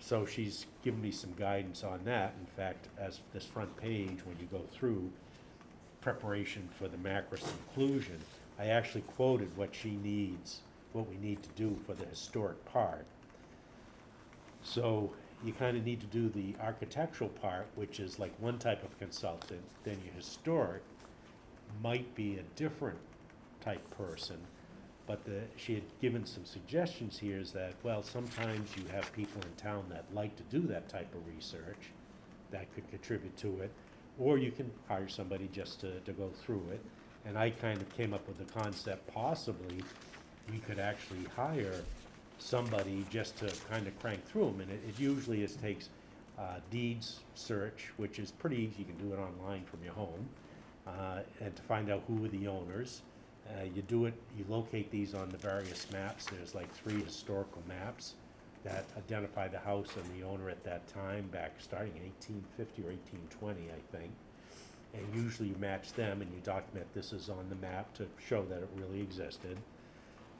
So she's given me some guidance on that. In fact, as this front page, when you go through preparation for the Macris inclusion, I actually quoted what she needs, what we need to do for the historic part. So you kind of need to do the architectural part, which is like one type of consultant, then your historic might be a different type person. But she had given some suggestions here is that, well, sometimes you have people in town that like to do that type of research that could contribute to it, or you can hire somebody just to go through it. And I kind of came up with the concept, possibly, we could actually hire somebody just to kind of crank through them. And it usually takes deeds search, which is pretty easy, you can do it online from your home, and to find out who are the owners. You locate these on the various maps. There's like 3 historical maps that identify the house and the owner at that time, back starting in 1850 or 1820, I think. And usually you match them and you document this is on the map to show that it really existed.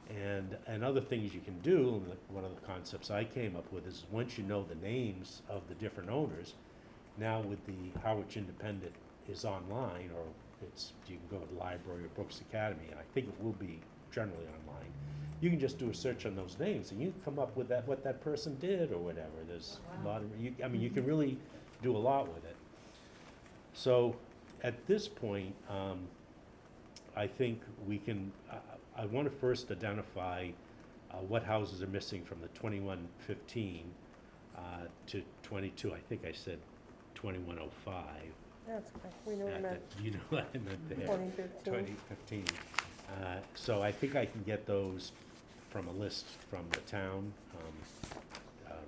And other things you can do, and one of the concepts I came up with is once you know the names of the different owners, now with the Harwich Independent is online, or you can go to the library or Brooks Academy, and I think it will be generally online. You can just do a search on those names, and you can come up with what that person did or whatever. There's a lot of, you can really do a lot with it. So at this point, I think we can, I want to first identify what houses are missing from the 2115 to 22. I think I said 2105. That's okay, we know what you meant. You know what I meant there. 2015. 2015. So I think I can get those from a list from the town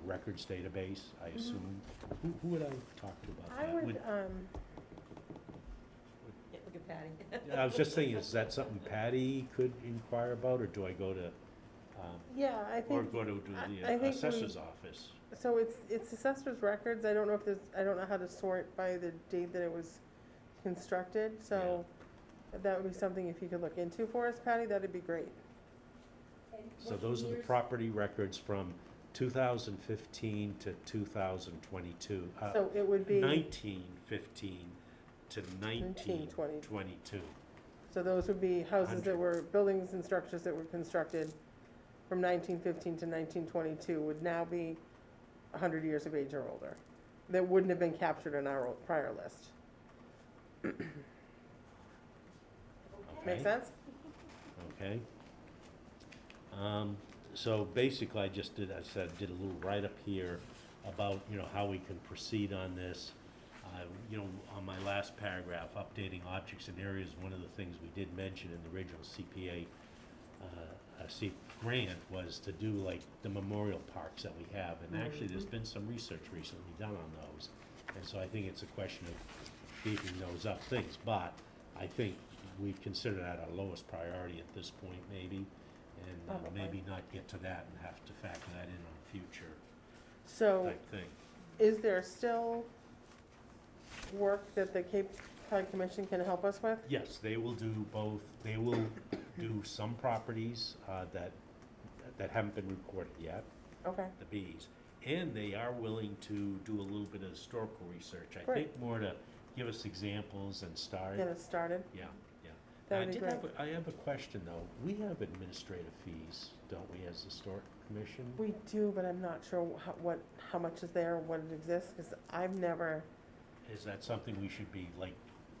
records database, I assume. Who would I talk to about that? I would, Yeah, look at Patty. I was just thinking, is that something Patty could inquire about, or do I go to, yeah, I or think, go to I the think we- assessor's office? so it's assessor's records. I don't know if there's, I don't know how to sort by the date that it was constructed, so that would be something if you could look into for us, Patty, that'd be great. So those are the property records from 2015 to 2022. So it would be, 1915 to 1922. so those would be houses that were, buildings and structures that were constructed from 1915 to 1922 would now be 100 years of age or older. That wouldn't have been captured in our prior list. Make Okay. sense? Okay. So basically, I just did, I said, did a little write-up here about, how we can proceed on this. On my last paragraph, updating objects and areas, one of the things we did mention in the original CPA grant was to do like the memorial parks that we have. And actually, there's been some research recently done on those. And so I think it's a question of beefing those up things. But I think we've considered that our lowest priority at this point, maybe. And Probably. maybe not get to that and have to factor that in on future So type thing. is there still work that the Cape Cod Commission can help us with? Yes, they will do both. They will do some properties that haven't been recorded yet, Okay, the Bs. And they are willing to do a little bit of historical research. I Great. think more to give us examples and start. get us started. Yeah, yeah. That'd be great. I have a question though. We have administrative fees, don't we, as Historic Commission? We do, but I'm not sure how much is there, what it exists, because I've never, Is that something we should be like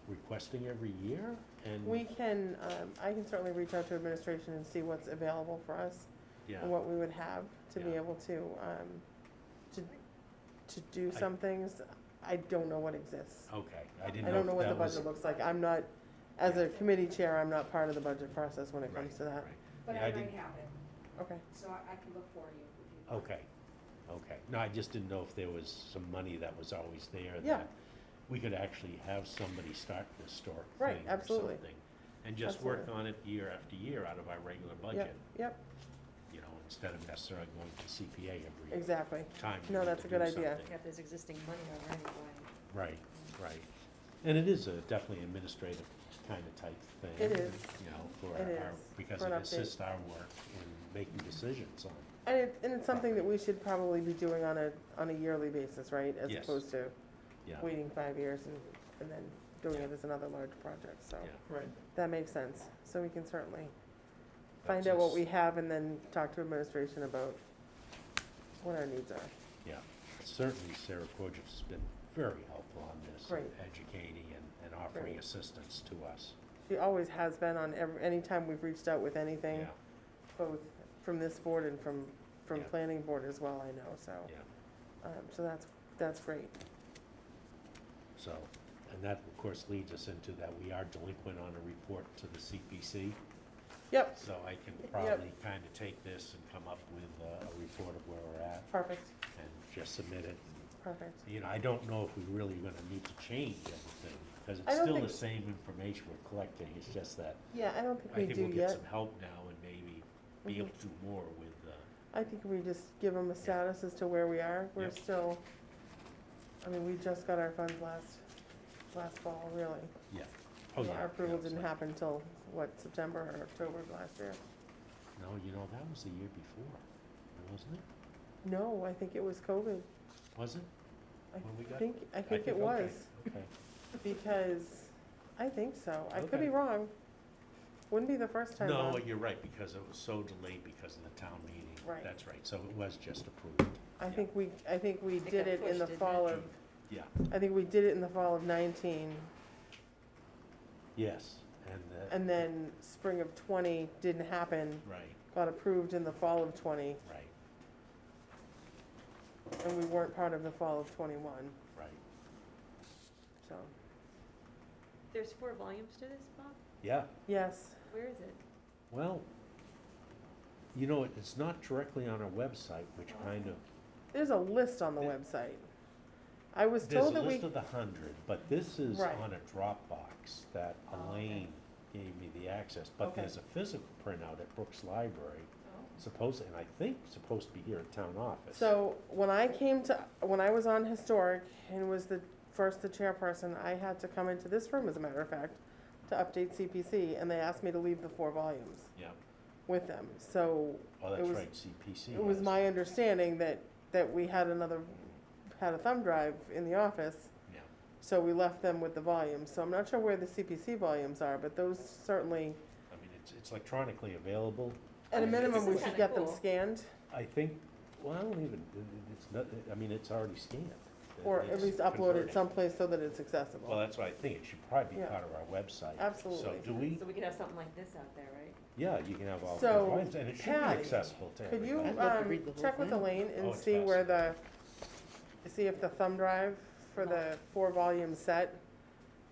requesting every year? And we can, I can certainly reach out to administration and see what's available for us yeah, and what we would have to be Yeah. able to do some things. I don't know what exists. okay. I didn't I know don't know if what the that was budget looks like. I'm not, as a committee chair, I'm not part of the budget process when it comes right, to that. right. But Yeah, I I might didn't- have it, Okay, so I can look for you. if you want. Okay, okay. No, I just didn't know if there was some money that was always there Yeah. that we could actually have somebody start the historic Right, thing or absolutely. something. and just work Absolutely. on it year after year out of our regular Yep, budget, yep, you know, instead of necessarily going to CPA every exactly. time. we No, need that's to a good do idea. something. Yeah, if there's existing money already, why? Right, right. And it is a definitely administrative kind of type thing. It is. You know, for It our, is, because for it an update. assists our work in making decisions on. And it's something that we should probably be doing on a yearly basis, right? As Yes. opposed to Yeah, waiting 5 years and then doing it as another large project, so. yeah. Right. That makes sense. So we can certainly find That's out what us. we have and then talk to administration about what our needs are. Yeah, certainly Sarah Kojus has been very helpful on this, Great. educating and offering Great. assistance to us. She always has been on anytime we've reached out with anything, Yeah, both from this board and from Yeah. planning board as well, I know, so. yeah. So that's great. So, and that, of course, leads us into that we are delinquent on a report to the CPC. Yep, So I can probably kind of take this and come up with a report of where we're at perfect, and just submit it. perfect. You know, I don't know if we really gonna need to change anything, because I it's don't still the think- same information we're collecting, it's just that Yeah, I don't think I we think do we'll get yet. some help now and maybe be able to do more with, I think we just give them a status as to where we are. We're Yep. still, I mean, we just got our funds last fall, really. yeah. Oh, yeah. Our approval yeah, it's didn't like- happen till, what, September or October of last year? No, you know, that was the year before, wasn't it? No, I think it was COVID. Was it? I When we got- think it okay, was, Okay, because, I think so. I could be Okay. wrong. Wouldn't be the first time. no, Bob. you're right, because it was so delayed because of the town meeting. Right. That's right, so it was just approved. I yeah. think we It did got it in the pushed, didn't fall it? of, Yeah, I think we did it in the fall of 19, yes, and then spring of 20 didn't happen, right, got approved in the fall of 20, right, and we weren't part of the fall of 21, right. so, There's 4 volumes to this, Bob? Yeah, yes. Where is it? well, you know, it's not directly on our website, which kind of, There's a list on the website. I was there's a told that we, list of the 100, but this is Right. on a Dropbox that Oh, okay. Elaine gave me the access, but Okay. there's a physical printout at Brooks Library, Oh. supposed, and I think supposed to be here at town office. so when I was on historic and was the chairperson, I had to come into this room, as a matter of fact, to update CPC, and they asked me to leave the 4 volumes Yeah, with them, so oh, that's was- right, CPC. it was has- my understanding that we had a thumb drive in the office, Yeah, so we left them with the volumes. So I'm not sure where the CPC volumes are, but those certainly, I mean, it's electronically available. at a This minimum, is we should kinda get them cool. scanned, I think, well, I don't even, it's not, I mean, it's already scanned. or at It's least uploaded converted. someplace so that it's Well, accessible. that's what I think, it should probably be Yeah. part of our website. Absolutely. So do we, So we could have something like this out there, right? yeah, you can have all the So, lines, and it should be Patty, accessible to Could you, everybody. I'd love to read the whole check with thing. Elaine Oh, and it's see where see if the thumb drive for the 4-volume set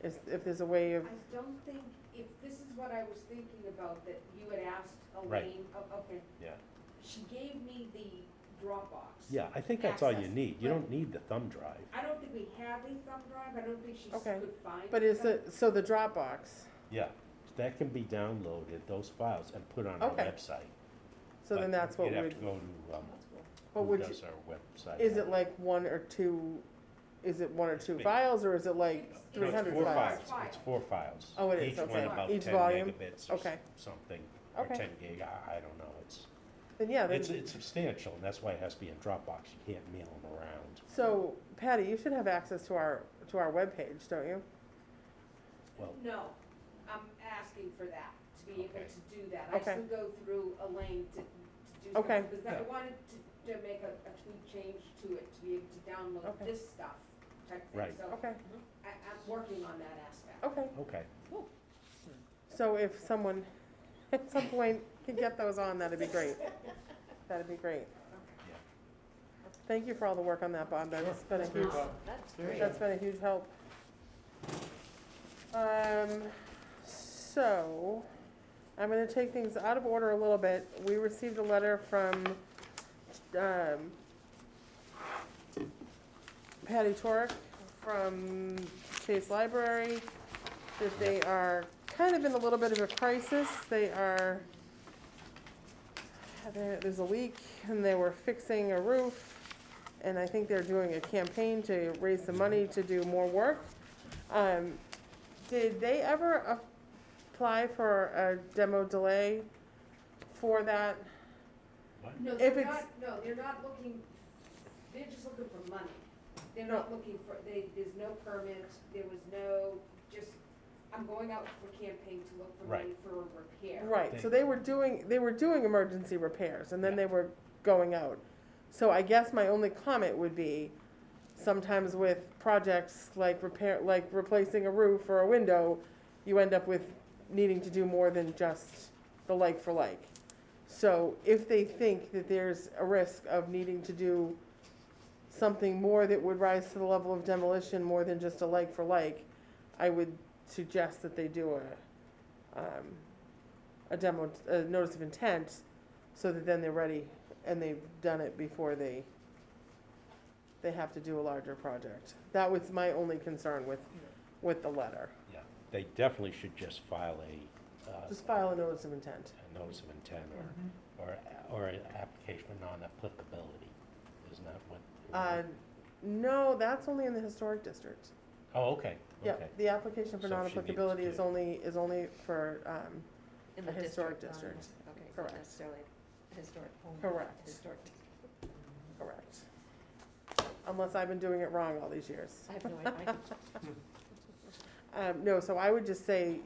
if there's a way of, I don't think, if this is what I was thinking about, that you had asked Right. Elaine, okay, Yeah, she gave me the Dropbox. yeah, I think that's all you Access, need, you but- don't need the thumb drive. I don't think we have a thumb drive, I don't think she Okay. could find. but is so the Dropbox, Yeah, that can be downloaded, those files, and put on our Okay. website. so then But that's what You'd have would, to go to, That's cool. but who would you, does our website. is it like 1 or 2, is it 1 or 2 big. files, or is it like It's- No, it's 300 4 files? files. It's 4 files. Oh, it is, Each one okay. about Each 10 volume? megabits or Okay. something, or Okay. 10 gig, I don't know, Then yeah, then, it's substantial, and that's why it has to be in Dropbox, you can't mail them around. so Patty, you should have access to our webpage, don't you? Well, No, I'm asking for that, to be able Okay. to do that. I Okay. still go through Elaine to do Okay. something, because I Yeah. wanted to make a tweak change to it, to be able to download Okay. this stuff type thing. Right. So Okay, I'm working on that aspect. okay. okay, So if someone at some point can get those on, that'd be great. That'd be great. yeah. Thank you for all the work on that, Bob. That's been a That's great, huge, Bob. That's Very great. that's been a huge help. So, I'm gonna take things out of order a little bit. We received a letter from, Patty Torek from Chase Library that they are kind of in a little bit of a crisis. There's a leak and they were fixing a roof, and I think they're doing a campaign to raise some money to do more work. Did they ever apply for a demo delay for that? No, If they're it's- not, no, they're not looking, they're just looking for money. They're not looking for, there's no permit, there was no, just, I'm going out for campaign to look for money Right. for a repair. Right, so they were doing emergency repairs, and then Yeah. they were going out. So I guess my only comment would be, sometimes with projects like replacing a roof or a window, you end up with needing to do more than just the like for like. So if they think that there's a risk of needing to do something more that would rise to the level of demolition more than just a like for like, I would suggest that they do a notice of intent, so that then they're ready and they've done it before they have to do a larger project. That was my only concern with the letter. Yeah, they definitely should just file Just file a notice of intent. a notice of intent or an application for non-applicability. Isn't that what? No, that's only in the historic district. Oh, okay, Yeah, okay. the application for So it should be non-applicability is excluded. only for, In A the historic district, district. okay, Correct. not necessarily historic home. Correct. Historic, correct. Unless I've been doing it wrong all these years. I have no idea. No, so I would just say,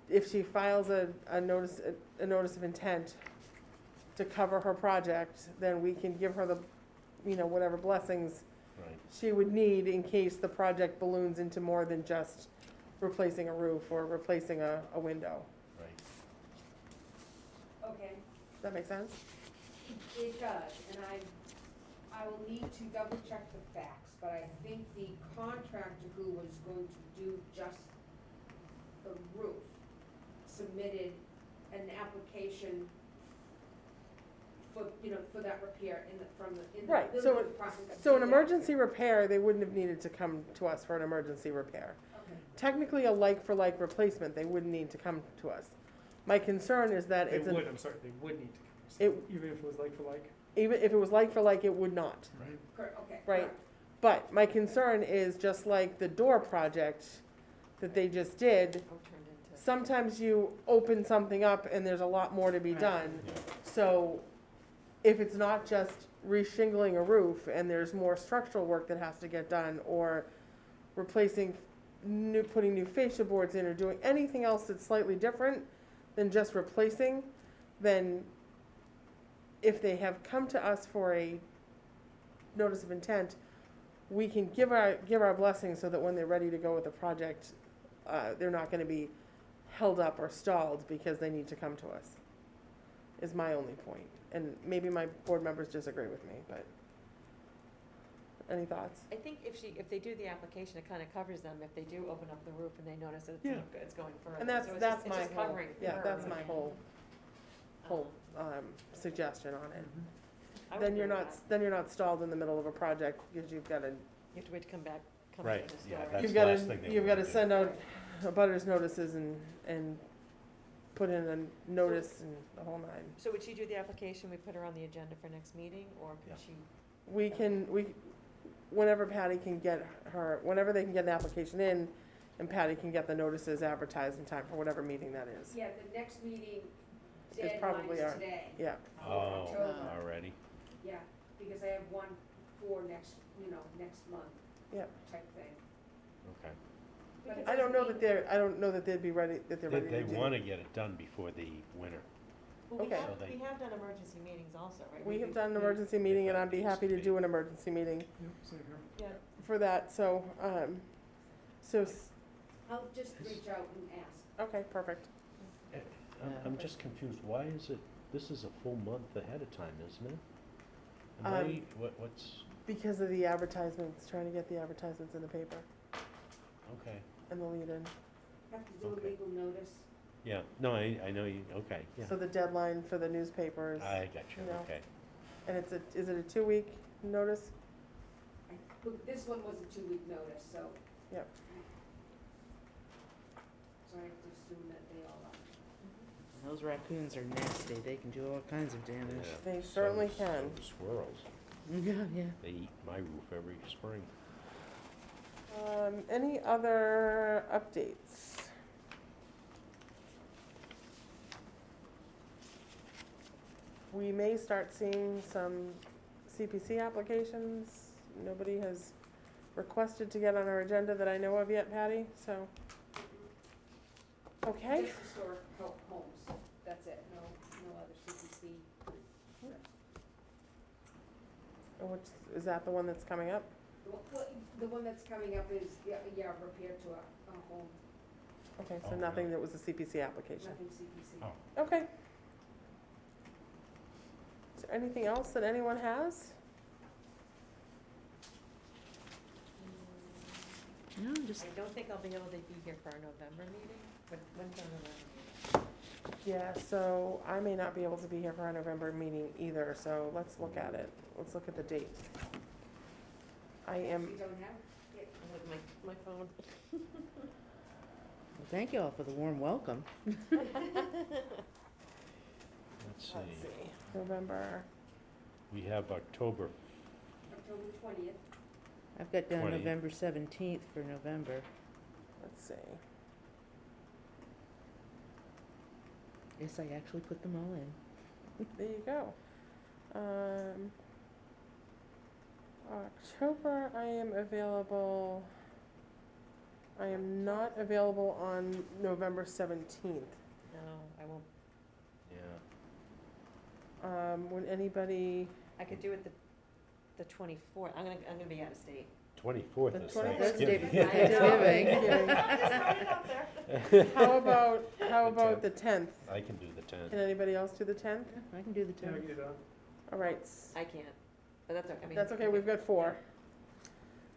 if she files a notice of intent to cover her project, then we can give her the, whatever blessings Right, she would need in case the project balloons into more than just replacing a roof or replacing a window. right. Okay, Does that make sense? it does, and I will need to double check the facts, but I think the contractor who was going to do just the roof submitted an application for that repair in the Right, building so, department. so an emergency repair, they wouldn't have needed to come to us for an emergency repair. Okay. Technically, a like-for-like replacement, they wouldn't need to come to us. My concern is that They it's, would, I'm sorry, they would need to, It- even if it was like for like. even if it was like-for-like, it would not. Correct, okay. Right. correct. But my concern is, just like the door project that they just did, Oh, turned into. sometimes you open something up and there's a lot more to be done. So if it's not just re-shingling a roof and there's more structural work that has to get done, or replacing, putting new fascia boards in, or doing anything else that's slightly different than just replacing, then if they have come to us for a notice of intent, we can give our blessing so that when they're ready to go with the project, they're not gonna be held up or stalled because they need to come to us, is my only point. And maybe my board members disagree with me, but any thoughts? I think if they do the application, it kind of covers them, if they do open up the roof and they notice that Yeah. it's going further. And that's So it's that's just- my it's just whole, covering yeah, her. that's my whole suggestion on it. I would Then you're agree not, with that. then you're not stalled in the middle of a project because you've gotta, You have to wait to come back to Right, the yeah, store. that's you've the gotta, last thing they you've wanna gotta do. send out butters notices and put in a notice and the whole nine. So would she do the application, we put her on the agenda for next meeting, or Yeah. could she? Whenever Patty can get whenever they can get an application in, and Patty can get the notices advertised in time for whatever meeting that is. Yeah, the next meeting It's deadline probably is our- today. Yeah, Oh, October. already? Yeah, because I have one for next month yeah. type thing. Okay. But it I don't know doesn't that I don't know that they'd be ready, that they're ready to They do. wanna get it done before the winter. Well, Okay. So they- we have done emergency meetings also, right? We have done an emergency meeting, and I'd be happy to do an emergency meeting Yep, same here. Yeah, for that, so, I'll just reach out and ask. okay, perfect. I'm just confused, why is it, this is a full month ahead of time, isn't it? Am Um, I, what's, Because of the advertisements, trying to get the advertisements in the paper okay, and the lead-in. Have to do a Okay. legal notice. yeah, no, I know you, okay, yeah. So the deadline for the newspapers, I got you, you know. okay. and is it a 2-week notice? But this one was a 2-week notice, so. Yep. so I have to assume that they all are. Those raccoons are nasty. They can do all kinds of damage. Yeah. They certainly So can. do squirrels. Yeah, yeah. They eat my roof every spring. Any other updates? We may start seeing some CPC applications. Nobody has requested to get on our agenda that I know of yet, Patty, so. Okay, Just historic homes, that's it, no other CPC. which, is that the one that's coming up? The one that's coming up is, yeah, repair to a home, Okay, so Oh, nothing really? that was a CPC application. nothing CPC. Oh. Okay. Is there anything else that anyone has? No, just, I don't think I'll be able to be here for our November meeting, but when's our November meeting? Yeah, so I may not be able to be here for our November meeting either, so let's look at it. Let's look at the date. I am, You don't have it? I'm with my phone. well, thank you all for the warm welcome. Let's see, let's see, November, we have October, October 20th. I've got down 20. November 17th for November. let's see. Yes, I actually put them all in. There you go. October, I am available. I am not available on November 17th. No, I won't, yeah, Would anybody, I could do it the 24th, I'm gonna be out of state. 24th The is 24th That's the day Thanksgiving. before Thanksgiving. How about the 10th? I can do the 10th. Can anybody else do the 10th? I can do the Yeah, I 10th. can do that. All right, I can't, but that's okay, I mean. that's okay, we've got 4.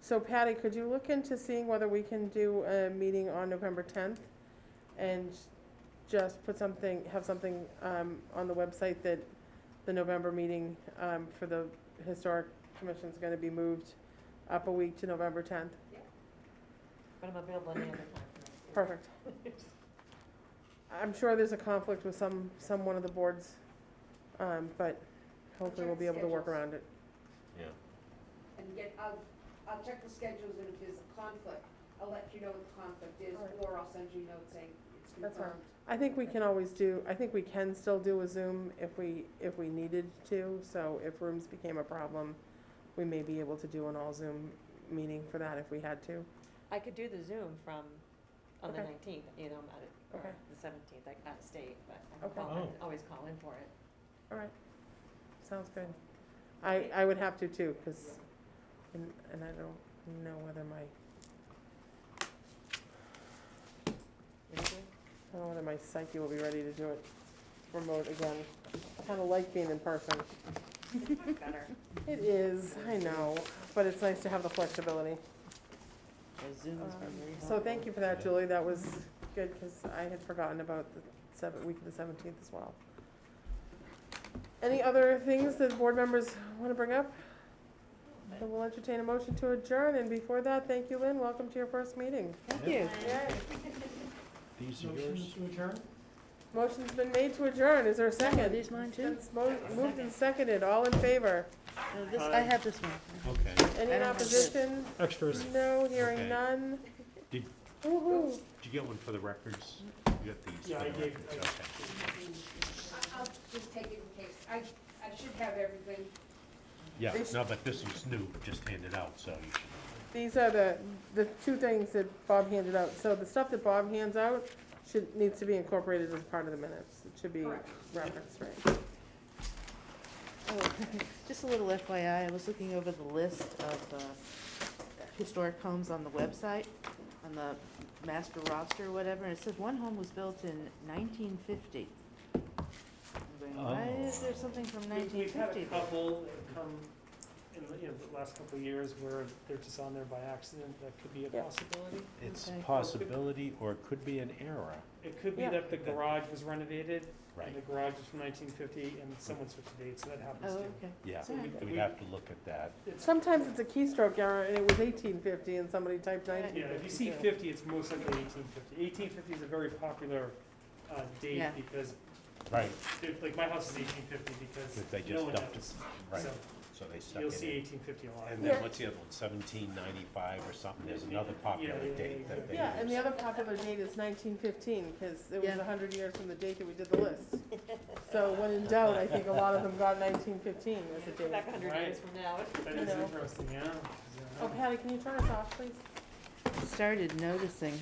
So Patty, could you look into seeing whether we can do a meeting on November 10th? And just put something, have something on the website that the November meeting for the Historic Commission is gonna be moved up a week to November 10th? But I'm available any other time. Perfect. I'm sure there's a conflict with some one of the boards, but hopefully we'll be able to work Schedules. around it. Yeah, And I'll check the schedules, and if there's a conflict, I'll let you know what the conflict is, All right. or I'll send you a note saying it's That's fine. confirmed. I think we can always do, I think we can still do a Zoom if we needed to, so if rooms became a problem, we may be able to do an all Zoom meeting for that if we had to. I could do the Zoom from, on the Okay. 19th, you know, I'm out of, or Okay. the 17th, like out of state, but I Okay. can Oh. always call in for it. All right, sounds good. I would have to too, because, and I don't know whether my, What are you doing? I don't know whether my psyche will be ready to do it remote again. I kind of like being in person. It's much better. It is, I know, but it's nice to have the flexibility. Zoom has been very So helpful. thank you for that, Julie, that was good, because I had forgotten about the week of the 17th as well. Any other things that board members want to bring up? So we'll entertain a motion to adjourn, and before that, thank you, Lynn, welcome to your first meeting. Thank you. these are Motion yours? to adjourn? Motion's been made to adjourn, is there a Are second? these mine too? It's moved and seconded, all in favor? No, I have this one. Okay. Any I in don't have this. opposition? Extras. No, hearing Okay. none. Did- Woo-hoo. Did you get one for the records? You got these Yeah, for I the gave- records, okay. I'll just take it in case, I should have everything. Yeah, They sh- no, but this was new, just handed out, so you should. These are the 2 things that Bob handed out. So the stuff that Bob hands out needs to be incorporated as part of the minutes. It should be Correct. referenced, right? Oh, just a little FYI, I was looking over the list of historic homes on the website, on the master roster or whatever, and it said one home was built in 1950. I'm going, why is there something from We've had a 1950? couple that come in the last couple of years where they're just on there by accident, that could be a Yeah. possibility. It's Okay. possibility, or it could be an error. It could be Yeah. that the garage was renovated Right. And the garage is from 1950, and someone switched the date, so that happens Oh, too. okay. Yeah, So we have to look at that. It's, Sometimes it's a keystroke error and it was 1850 and somebody typed Right. 1950. yeah, if you see 50, it's most likely 1850. 1850 is a very popular date Yeah. because, Right, like, my house is 1850 because If they no just one dumped knows. right, So so they stuck you'll it see in. 1850 a lot. And Yeah. then what's the other one, 1795 or something, there's another popular Yeah, date that they use. Yeah, and the other popular date is 1915, because it was Yeah. 100 years from the date that we did the list. So when in doubt, I think a lot of them got 1915 as a date. Back 100 Right. years from now. That you is know. interesting, yeah. Oh, Patty, can you turn us off, please? Started noticing